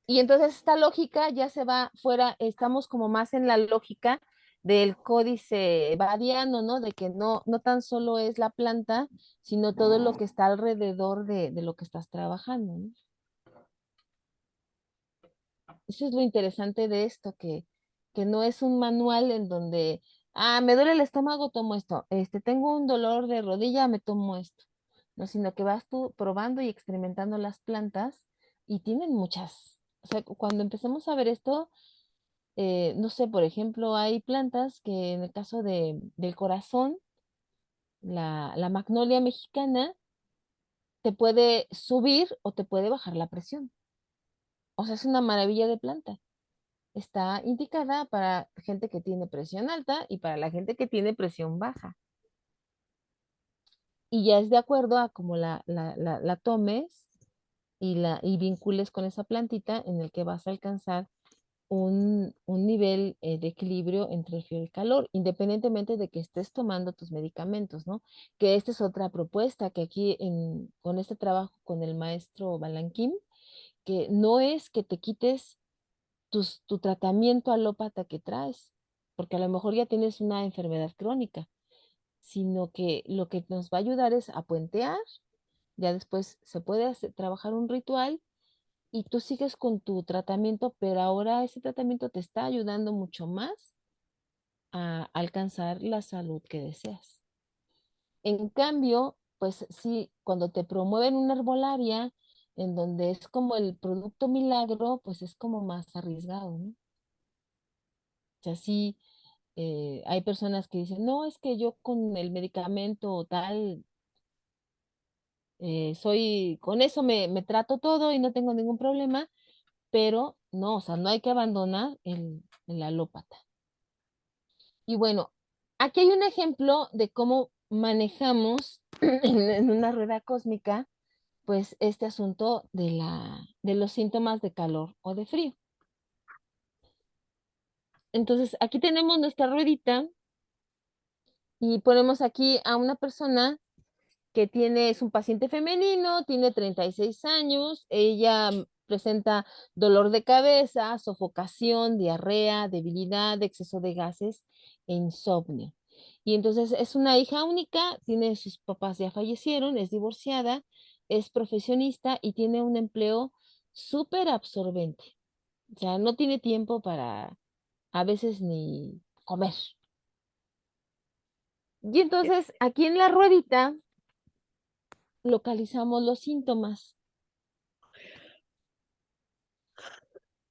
Y entonces esta lógica ya se va fuera, estamos como más en la lógica del códice badiano, ¿no? De que no tan solo es la planta, sino todo lo que está alrededor de lo que estás trabajando, ¿no? Eso es lo interesante de esto, que no es un manual en donde, me duele el estómago, tomo esto, tengo un dolor de rodilla, me tomo esto, no, sino que vas tú probando y experimentando las plantas y tienen muchas. O sea, cuando empezamos a ver esto, no sé, por ejemplo, hay plantas que en el caso del corazón, la magnolia mexicana, te puede subir o te puede bajar la presión. O sea, es una maravilla de planta. Está indicada para gente que tiene presión alta y para la gente que tiene presión baja. Y ya es de acuerdo a cómo la tomes y vincules con esa plantita en el que vas a alcanzar un nivel de equilibrio entre el frío y el calor, independientemente de que estés tomando tus medicamentos, ¿no? Que esta es otra propuesta que aquí con este trabajo con el maestro Balanquín, que no es que te quites tu tratamiento alópata que traes, porque a lo mejor ya tienes una enfermedad crónica, sino que lo que nos va a ayudar es a puentear, ya después se puede trabajar un ritual y tú sigues con tu tratamiento, pero ahora ese tratamiento te está ayudando mucho más a alcanzar la salud que deseas. En cambio, pues sí, cuando te promueven una herbolaria en donde es como el producto milagro, pues es como más arriesgado, ¿no? O sea, sí, hay personas que dicen, no, es que yo con el medicamento tal, con eso me trato todo y no tengo ningún problema, pero no, o sea, no hay que abandonar el alópata. Y bueno, aquí hay un ejemplo de cómo manejamos en una rueda cósmica, pues este asunto de los síntomas de calor o de frío. Entonces, aquí tenemos nuestra ruedita y ponemos aquí a una persona que es un paciente femenino, tiene 36 años, ella presenta dolor de cabeza, sofocación, diarrea, debilidad, exceso de gases e insomnio. Y entonces es una hija única, sus papás ya fallecieron, es divorciada, es profesionista y tiene un empleo súper absorbente. O sea, no tiene tiempo para a veces ni comer. Y entonces aquí en la ruedita localizamos los síntomas.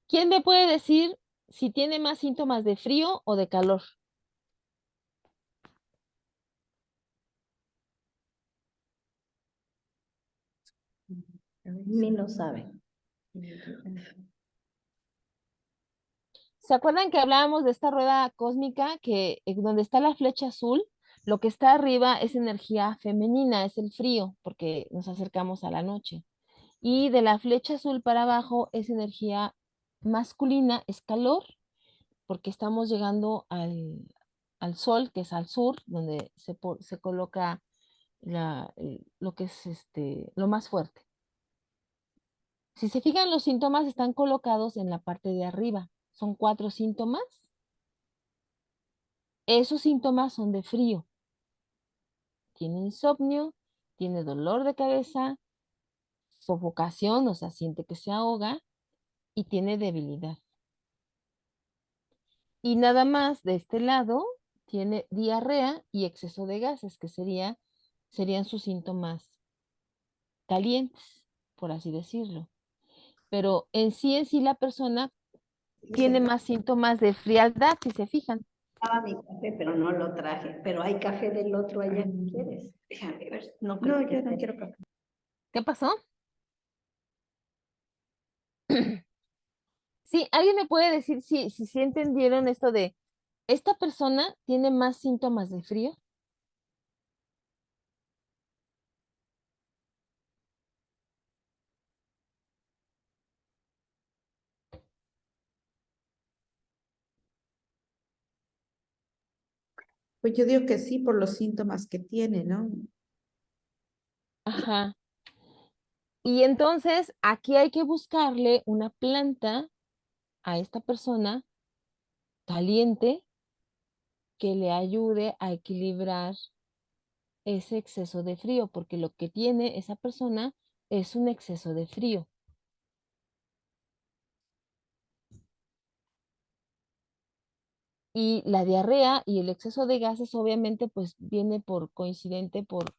¿Quién me puede decir si tiene más síntomas de frío o de calor? Ni lo sabe. ¿Se acuerdan que hablábamos de esta rueda cósmica que donde está la flecha azul, lo que está arriba es energía femenina, es el frío, porque nos acercamos a la noche. Y de la flecha azul para abajo es energía masculina, es calor, porque estamos llegando al sol, que es al sur, donde se coloca lo que es lo más fuerte. Si se fijan, los síntomas están colocados en la parte de arriba. Son 4 síntomas. Esos síntomas son de frío. Tiene insomnio, tiene dolor de cabeza, sofocación, o sea, siente que se ahoga y tiene debilidad. Y nada más de este lado tiene diarrea y exceso de gases, que serían sus síntomas calientes, por así decirlo. Pero en sí la persona tiene más síntomas de frialdad, si se fijan. Estaba mi café, pero no lo traje. Pero hay café del otro allá. ¿Quieres? Déjame ver. No, yo no quiero café. ¿Qué pasó? Sí, ¿alguien me puede decir si entendieron esto de esta persona tiene más síntomas de frío? Pues yo digo que sí por los síntomas que tiene, ¿no? Ajá. Y entonces aquí hay que buscarle una planta a esta persona caliente que le ayude a equilibrar ese exceso de frío, porque lo que tiene esa persona es un exceso de frío. Y la diarrea y el exceso de gases obviamente pues viene por coincidente por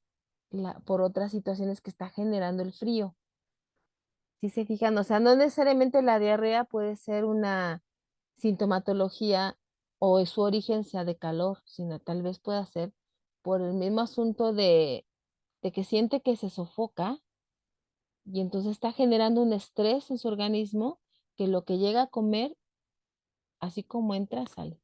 otras situaciones que está generando el frío. Si se fijan, o sea, no necesariamente la diarrea puede ser una sintomatología o su origen sea de calor, sino tal vez pueda ser por el mismo asunto de que siente que se sofoca y entonces está generando un estrés en su organismo que lo que llega a comer, así como entra, sale.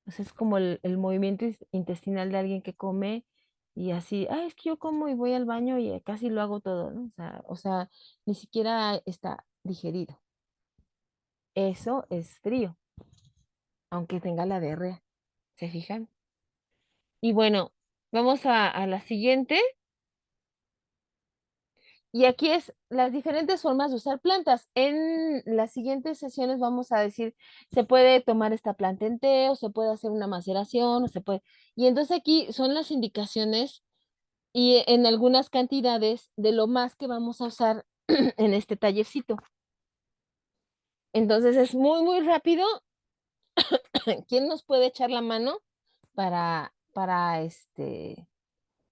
Entonces es como el movimiento intestinal de alguien que come y así, es que yo como y voy al baño y casi lo hago todo, ¿no? O sea, ni siquiera está digerido. Eso es frío, aunque tenga la diarrea. ¿Se fijan? Y bueno, vamos a la siguiente. Y aquí es las diferentes formas de usar plantas. En las siguientes sesiones vamos a decir, se puede tomar esta planta en té o se puede hacer una maceración o se puede... Y entonces aquí son las indicaciones y en algunas cantidades de lo más que vamos a usar en este tallercito. Entonces es muy, muy rápido. ¿Quién nos puede echar la mano para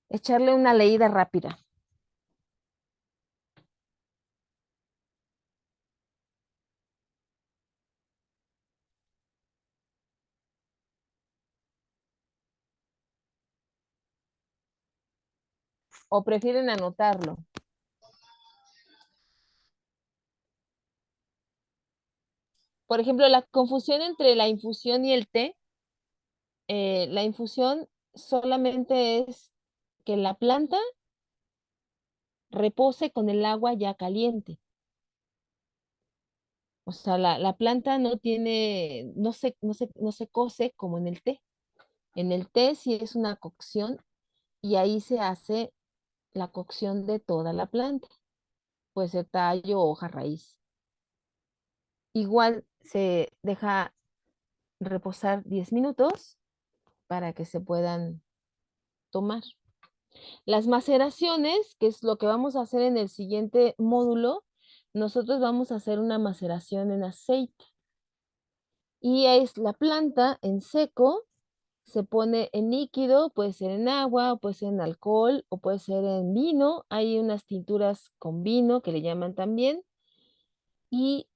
echarle una leída rápida? ¿O prefieren anotarlo? Por ejemplo, la confusión entre la infusión y el té, la infusión solamente es que la planta repose con el agua ya caliente. O sea, la planta no tiene, no se cose como en el té. En el té sí es una cocción y ahí se hace la cocción de toda la planta. Puede ser tallo, hoja, raíz. Igual se deja reposar 10 minutos para que se puedan tomar. Las maceraciones, que es lo que vamos a hacer en el siguiente módulo, nosotros vamos a hacer una maceración en aceite. Y es la planta en seco, se pone en líquido, puede ser en agua, o puede ser en alcohol, o puede ser en vino. Hay unas tinturas con vino que le llaman también. Y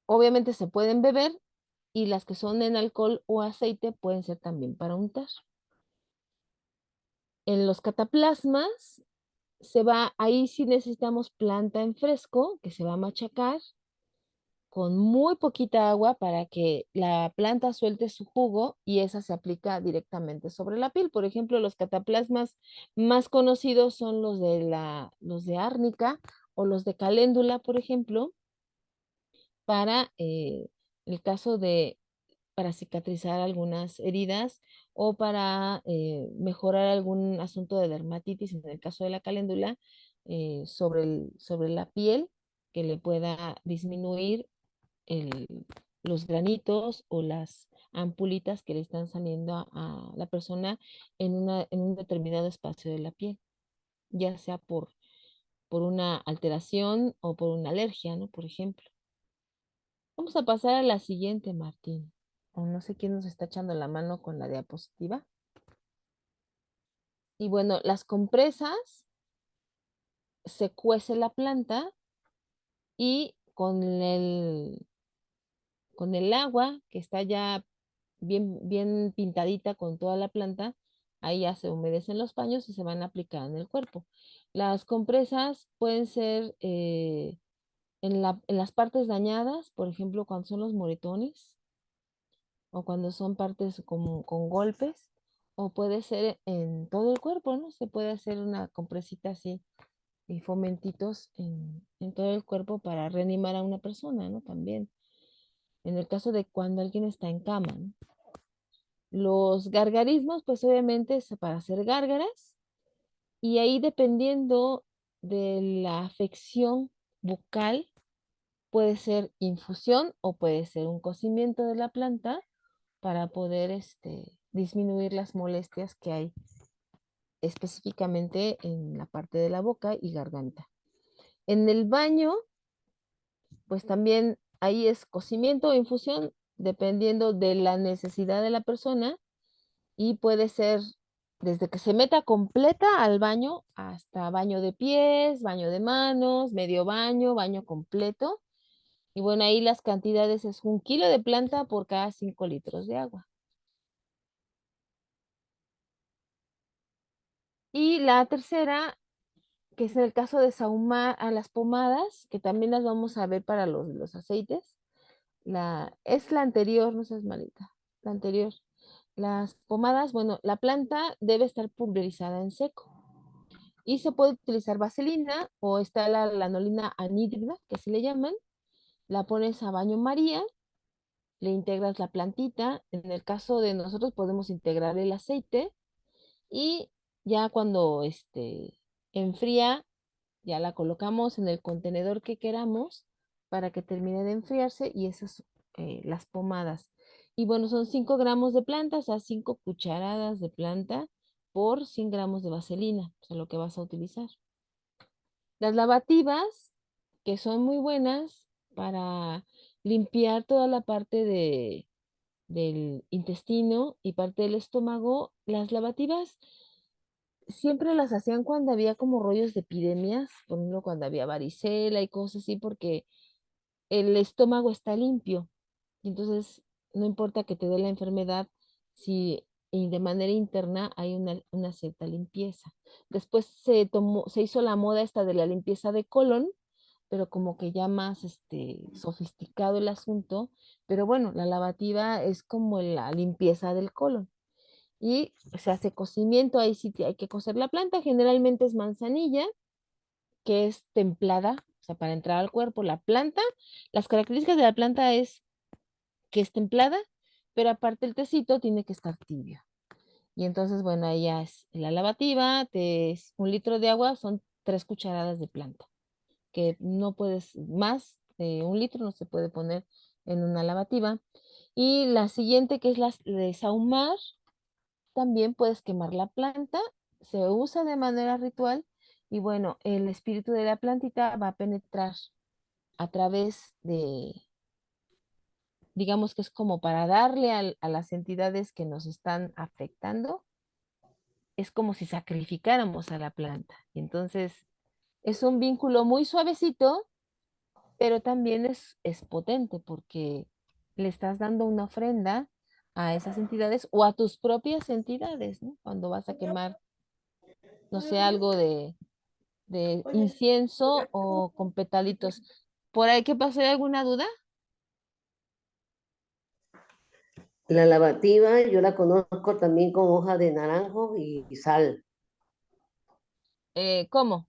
obviamente se pueden beber y las que son en alcohol o aceite pueden ser también para untar. En los cataplasmas ahí sí necesitamos planta en fresco que se va a machacar con muy poquita agua para que la planta suelte su jugo y esa se aplica directamente sobre la piel. Por ejemplo, los cataplasmas más conocidos son los de árnica o los de caléndula, por ejemplo, para el caso para cicatrizar algunas heridas o para mejorar algún asunto de dermatitis, en el caso de la caléndula, sobre la piel, que le pueda disminuir los granitos o las ampulitas que le están saliendo a la persona en un determinado espacio de la piel, ya sea por una alteración o por una alergia, ¿no? Por ejemplo. Vamos a pasar a la siguiente, Martín. O no sé quién nos está echando la mano con la diapositiva. Y bueno, las compresas, se cuece la planta y con el agua que está ya bien, bien pintadita con toda la planta, Ahí ya se humedecen los paños y se van a aplicar en el cuerpo. Las compresas pueden ser en las partes dañadas, por ejemplo, cuando son los moretones o cuando son partes con golpes, o puede ser en todo el cuerpo, ¿no? Se puede hacer una compresita así y fomentitos en todo el cuerpo para reanimar a una persona, ¿no? También, en el caso de cuando alguien está en cama, ¿no? Los gargarismos, pues obviamente es para hacer gárgaras y ahí dependiendo de la afección bucal, puede ser infusión o puede ser un cocimiento de la planta para poder disminuir las molestias que hay específicamente en la parte de la boca y garganta. En el baño, pues también ahí es cocimiento o infusión, dependiendo de la necesidad de la persona, y puede ser desde que se meta completa al baño hasta baño de pies, baño de manos, medio baño, baño completo. Y bueno, ahí las cantidades es 1 kilo de planta por cada 5 litros de agua. Y la tercera, que es en el caso de sahumar a las pomadas, que también las vamos a ver para los aceites. Es la anterior, no seas malita, la anterior. Las pomadas, bueno, la planta debe estar pulverizada en seco. Y se puede utilizar vaselina o está la lanolina anhídrida, que así le llaman. La pones a baño María, le integras la plantita. En el caso de nosotros podemos integrar el aceite y ya cuando enfría, ya la colocamos en el contenedor que queramos para que termine de enfriarse y esas las pomadas. Y bueno, son 5 gramos de planta, o sea, 5 cucharadas de planta por 100 gramos de vaselina, o sea, lo que vas a utilizar. Las lavativas, que son muy buenas para limpiar toda la parte del intestino y parte del estómago, las lavativas siempre las hacían cuando había como rollos de epidemias, por ejemplo, cuando había varicela y cosas así, porque el estómago está limpio. Y entonces, no importa que te dé la enfermedad, si de manera interna hay una cierta limpieza. Después se hizo la moda esta de la limpieza de colon, pero como que ya más sofisticado el asunto. Pero bueno, la lavativa es como la limpieza del colon y se hace cocimiento, ahí sí hay que cocer la planta, generalmente es manzanilla, que es templada, o sea, para entrar al cuerpo, la planta, las características de la planta es que es templada, pero aparte el tecito tiene que estar tibio. Y entonces, bueno, ahí ya es la lavativa, es 1 litro de agua, son 3 cucharadas de planta, que no puedes, más de 1 litro no se puede poner en una lavativa. Y la siguiente, que es la de sahumar, también puedes quemar la planta, se usa de manera ritual y bueno, el espíritu de la plantita va a penetrar a través digamos que es como para darle a las entidades que nos están afectando, es como si sacrificáramos a la planta. Y entonces es un vínculo muy suavecito, pero también es potente porque le estás dando una ofrenda a esas entidades o a tus propias entidades, ¿no? Cuando vas a quemar, no sé, algo de incienso o con petalitos. ¿Por ahí que pasó? ¿Hay alguna duda? La lavativa yo la conozco también con hoja de naranjo y sal. ¿Cómo?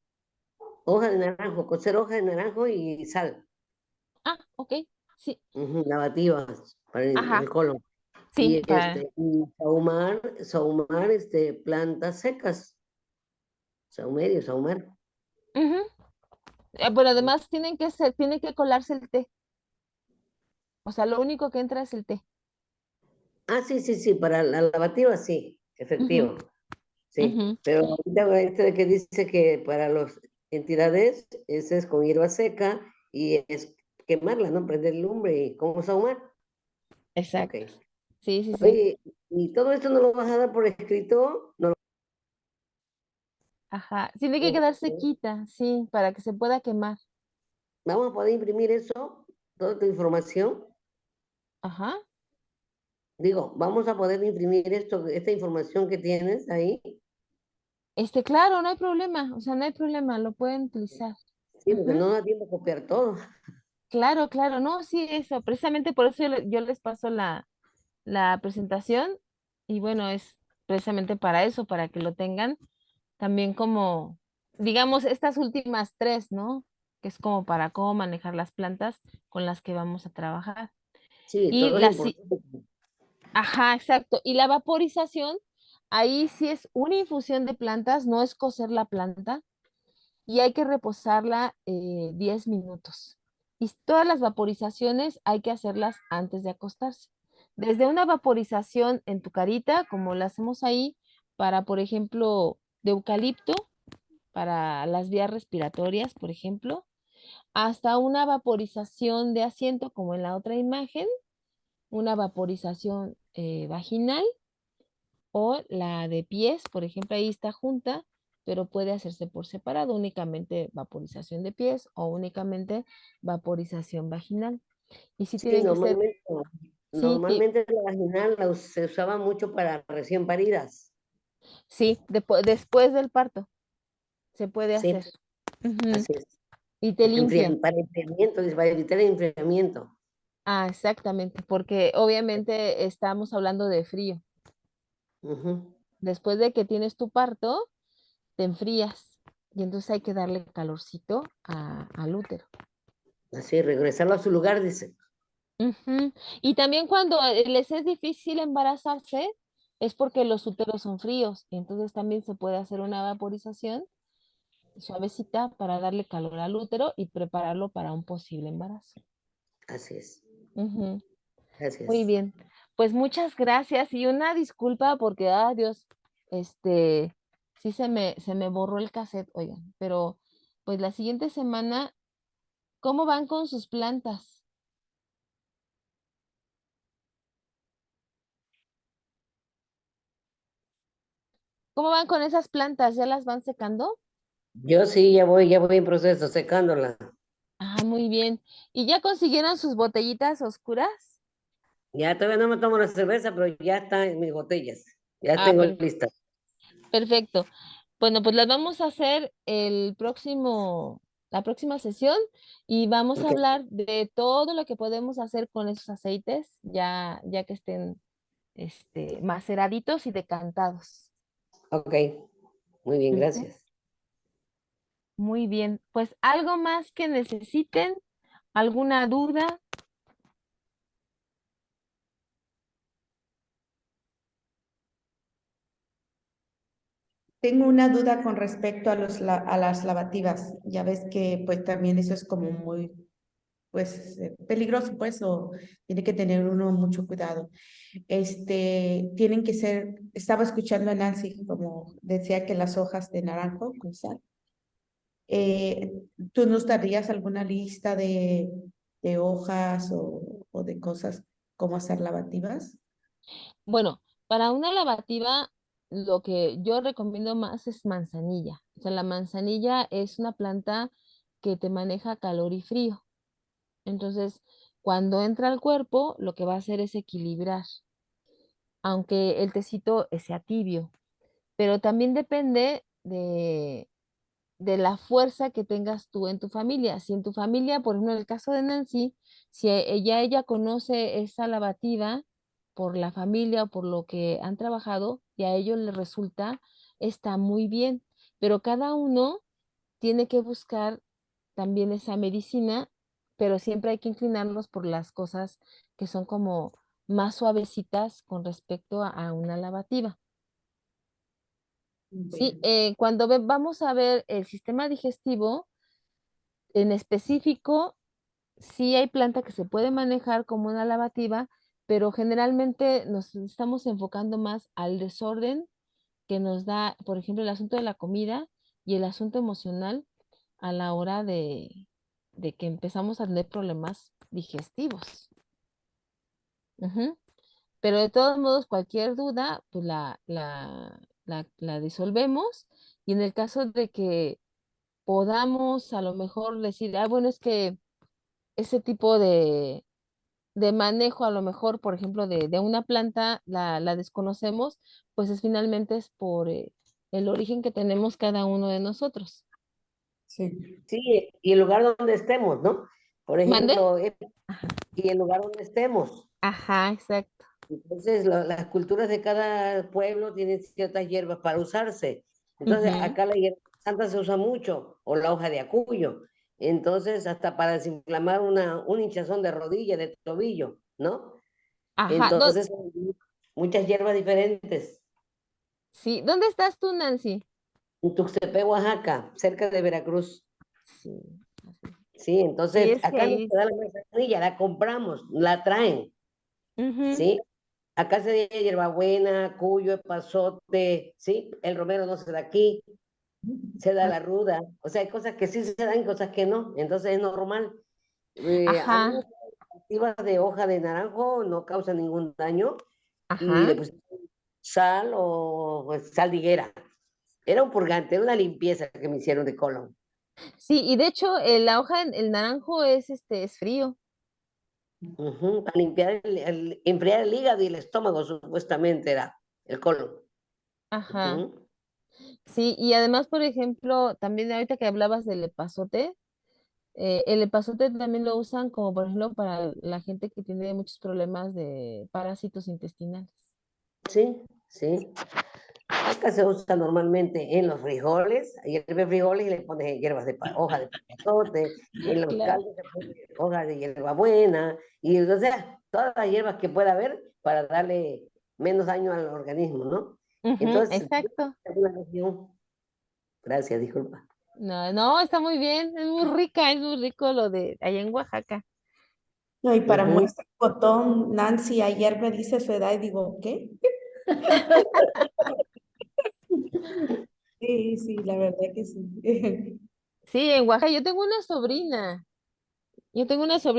Hoja de naranjo, cocer hoja de naranjo y sal. Ah, ok. Sí. Lavativas para el Ajá. colon. Sí, Y sahumar plantas secas. Saumerio, sahumar. ujú. Pero además tiene que colarse el té. O sea, lo único que entra es el té. Ah, sí, sí, sí, para la lavativa sí, Ujú, efectivo. Sí, ujú. pero ahorita este de que dice que para las entidades ese es con hierba seca y es quemarla, ¿no? Prender lumbre y ¿cómo sahumar? Ok. Exacto. Sí, sí, sí. Oye, ¿y todo esto no lo vas a dar por escrito? No Ajá. Tiene que quedar lo... sequita, sí, para que se pueda quemar. Vamos a poder imprimir eso, toda tu información. Ajá. Digo, vamos a poder imprimir esta información que tienes ahí. Claro, no hay problema, o sea, no hay problema, lo pueden utilizar. Sí, porque Ujú. no da tiempo a copiar todo. Claro, claro, no, sí, eso, precisamente por eso yo les paso la presentación y bueno, es precisamente para eso, para que lo tengan también como, digamos, estas últimas tres, ¿no? Que es como para cómo manejar las plantas con las que vamos a trabajar. Sí, Y todo es importante. ajá, exacto. Y la vaporización, ahí sí es una infusión de plantas, no es cocer la planta y hay que reposarla 10 minutos. Y todas las vaporizaciones hay que hacerlas antes de acostarse. Desde una vaporización en tu carita, como la hacemos ahí, para, por ejemplo, de eucalipto, para las vías respiratorias, por ejemplo, hasta una vaporización de asiento, como en la otra imagen, una vaporización vaginal o la de pies, por ejemplo, ahí está junta, pero puede hacerse por separado, únicamente vaporización de pies o únicamente vaporización vaginal. Y sí Sí, tienen que ser, normalmente, sí, normalmente la vaginal se usaba mucho para recién paridas. sí, después del parto se puede Sí, hacer. Ujú. así es. Y te limpian. Para enfriamiento, dice, para evitar el enfriamiento. Ah, exactamente, porque obviamente estamos hablando de frío. Ujú. Después de que tienes tu parto, te enfrías y entonces hay que darle calorcito al útero. Así, regresarlo a su lugar, dice. Ujú. Y también cuando les es difícil embarazarse, es porque los úteros son fríos. Y entonces también se puede hacer una vaporización suavecita para darle calor al útero y prepararlo para un posible embarazo. Así es. Ujú. Así Muy es. bien. Pues muchas gracias y una disculpa porque, Dios, este, sí se me borró el cassette, oigan, pero pues la siguiente semana, ¿cómo van con sus plantas? ¿Cómo van con esas plantas? ¿Ya las van secando? Yo sí, ya voy en proceso, secándola. Ah, muy bien. ¿Y ya consiguieron sus botellitas oscuras? Ya todavía no me tomo la cerveza, pero ya está en mis botellas. Ya Ah, tengo lista. perfecto. Bueno, pues las vamos a hacer la próxima sesión y vamos a Ok, hablar de todo lo que podemos hacer con esos aceites, ya que estén maceraditos y decantados. ok. Muy bien, Ujú. gracias. Muy bien. Pues algo más que necesiten, alguna duda. Tengo una duda con respecto a a las lavativas. Ya ves que pues también eso es como muy pues peligroso pues o tiene que tener uno mucho cuidado. Tienen que ser, estaba escuchando a Nancy como decía que las hojas de naranjo con sal. Eh, ¿Tú nos darías alguna lista de hojas o de cosas cómo hacer lavativas? Bueno, para una lavativa, lo que yo recomiendo más es manzanilla. O sea, la manzanilla es una planta que te maneja calor y frío. Entonces, cuando entra al cuerpo, lo que va a hacer es equilibrar, aunque el tecito sea tibio. Pero también depende de la fuerza que tengas tú en tu familia. Si en tu familia, por ejemplo, en el caso de Nancy, si ella conoce esa lavativa por la familia o por lo que han trabajado y a ellos les resulta, está muy bien. Pero cada uno tiene que buscar también esa medicina, pero siempre hay que inclinarnos por las cosas que son como más suavecitas con respecto a una lavativa. Sí, Bueno, cuando vamos a ver el sistema digestivo, en específico, sí hay planta que se puede manejar como una lavativa, pero generalmente nos estamos enfocando más al desorden que nos da, por ejemplo, el asunto de la comida y el asunto emocional a la hora de que empezamos a tener problemas digestivos. Ujú. Pero de todos modos, cualquier duda, pues la disolvemos y en el caso de que podamos a lo mejor decir, bueno, es que ese tipo de manejo a lo mejor, por ejemplo, de una planta, la desconocemos, pues es finalmente es por el origen que tenemos cada uno de nosotros. Sí. Sí, y el lugar donde estemos, ¿no? Por ¿Mande? ejemplo, y el lugar donde estemos. Ajá, exacto. Entonces, las culturas de cada pueblo tienen ciertas hierbas para usarse. Entonces, Ujú. acá la hierba santa se usa mucho, o la hoja de acuyo. Entonces, hasta para desinflamar un hinchazón de rodilla, de tobillo, ¿no? Ajá, Entonces, muchas hierbas diferentes. sí, ¿dónde estás tú, Nancy? En Tuxtepec, Oaxaca, cerca de Veracruz. Sí, así. Sí, Sí, entonces es que acá nos ahí. da la manzanilla, la compramos, la traen, Ujú. ¿sí? Acá se da hierbabuena, cuyo, epazote, ¿sí? El romero no se da aquí, se da la ruda. O sea, hay cosas que sí se dan y cosas que no. Entonces es normal. Ajá, Algunas cultivas de hoja de naranjo no causan ningún daño y ajá. le pusieron sal o pues, sal de higuera. Era un purgante, era una limpieza que me hicieron de colon. Sí, y de hecho, la hoja, el naranjo es frío. Ujú, para limpiar, enfriar el hígado y el estómago, supuestamente era el colon. Ajá. Ujú. Sí, y además, por ejemplo, también ahorita que hablabas del epazote, el epazote también lo usan como, por ejemplo, para la gente que tiene muchos problemas de parásitos intestinales. Sí, sí. Acá se usa normalmente en los frijoles, hierve frijoles y le pones hierbas de hojas de pasote, en los Claro. caldos se pone hojas de hierbabuena, y o sea, todas las hierbas que pueda haber para darle menos daño al organismo, ¿no? Ujú, Entonces, exacto. una región, gracias, disculpa. No, no, está muy bien, es muy rica, es muy rico lo de allá en Oaxaca. No, y para Ujú. muestra el botón, Nancy ayer me dice su edad y digo, ¿qué? Sí, sí, la verdad que sí. Sí, en Oaxaca yo tengo una sobrina. Yo tengo una sobrina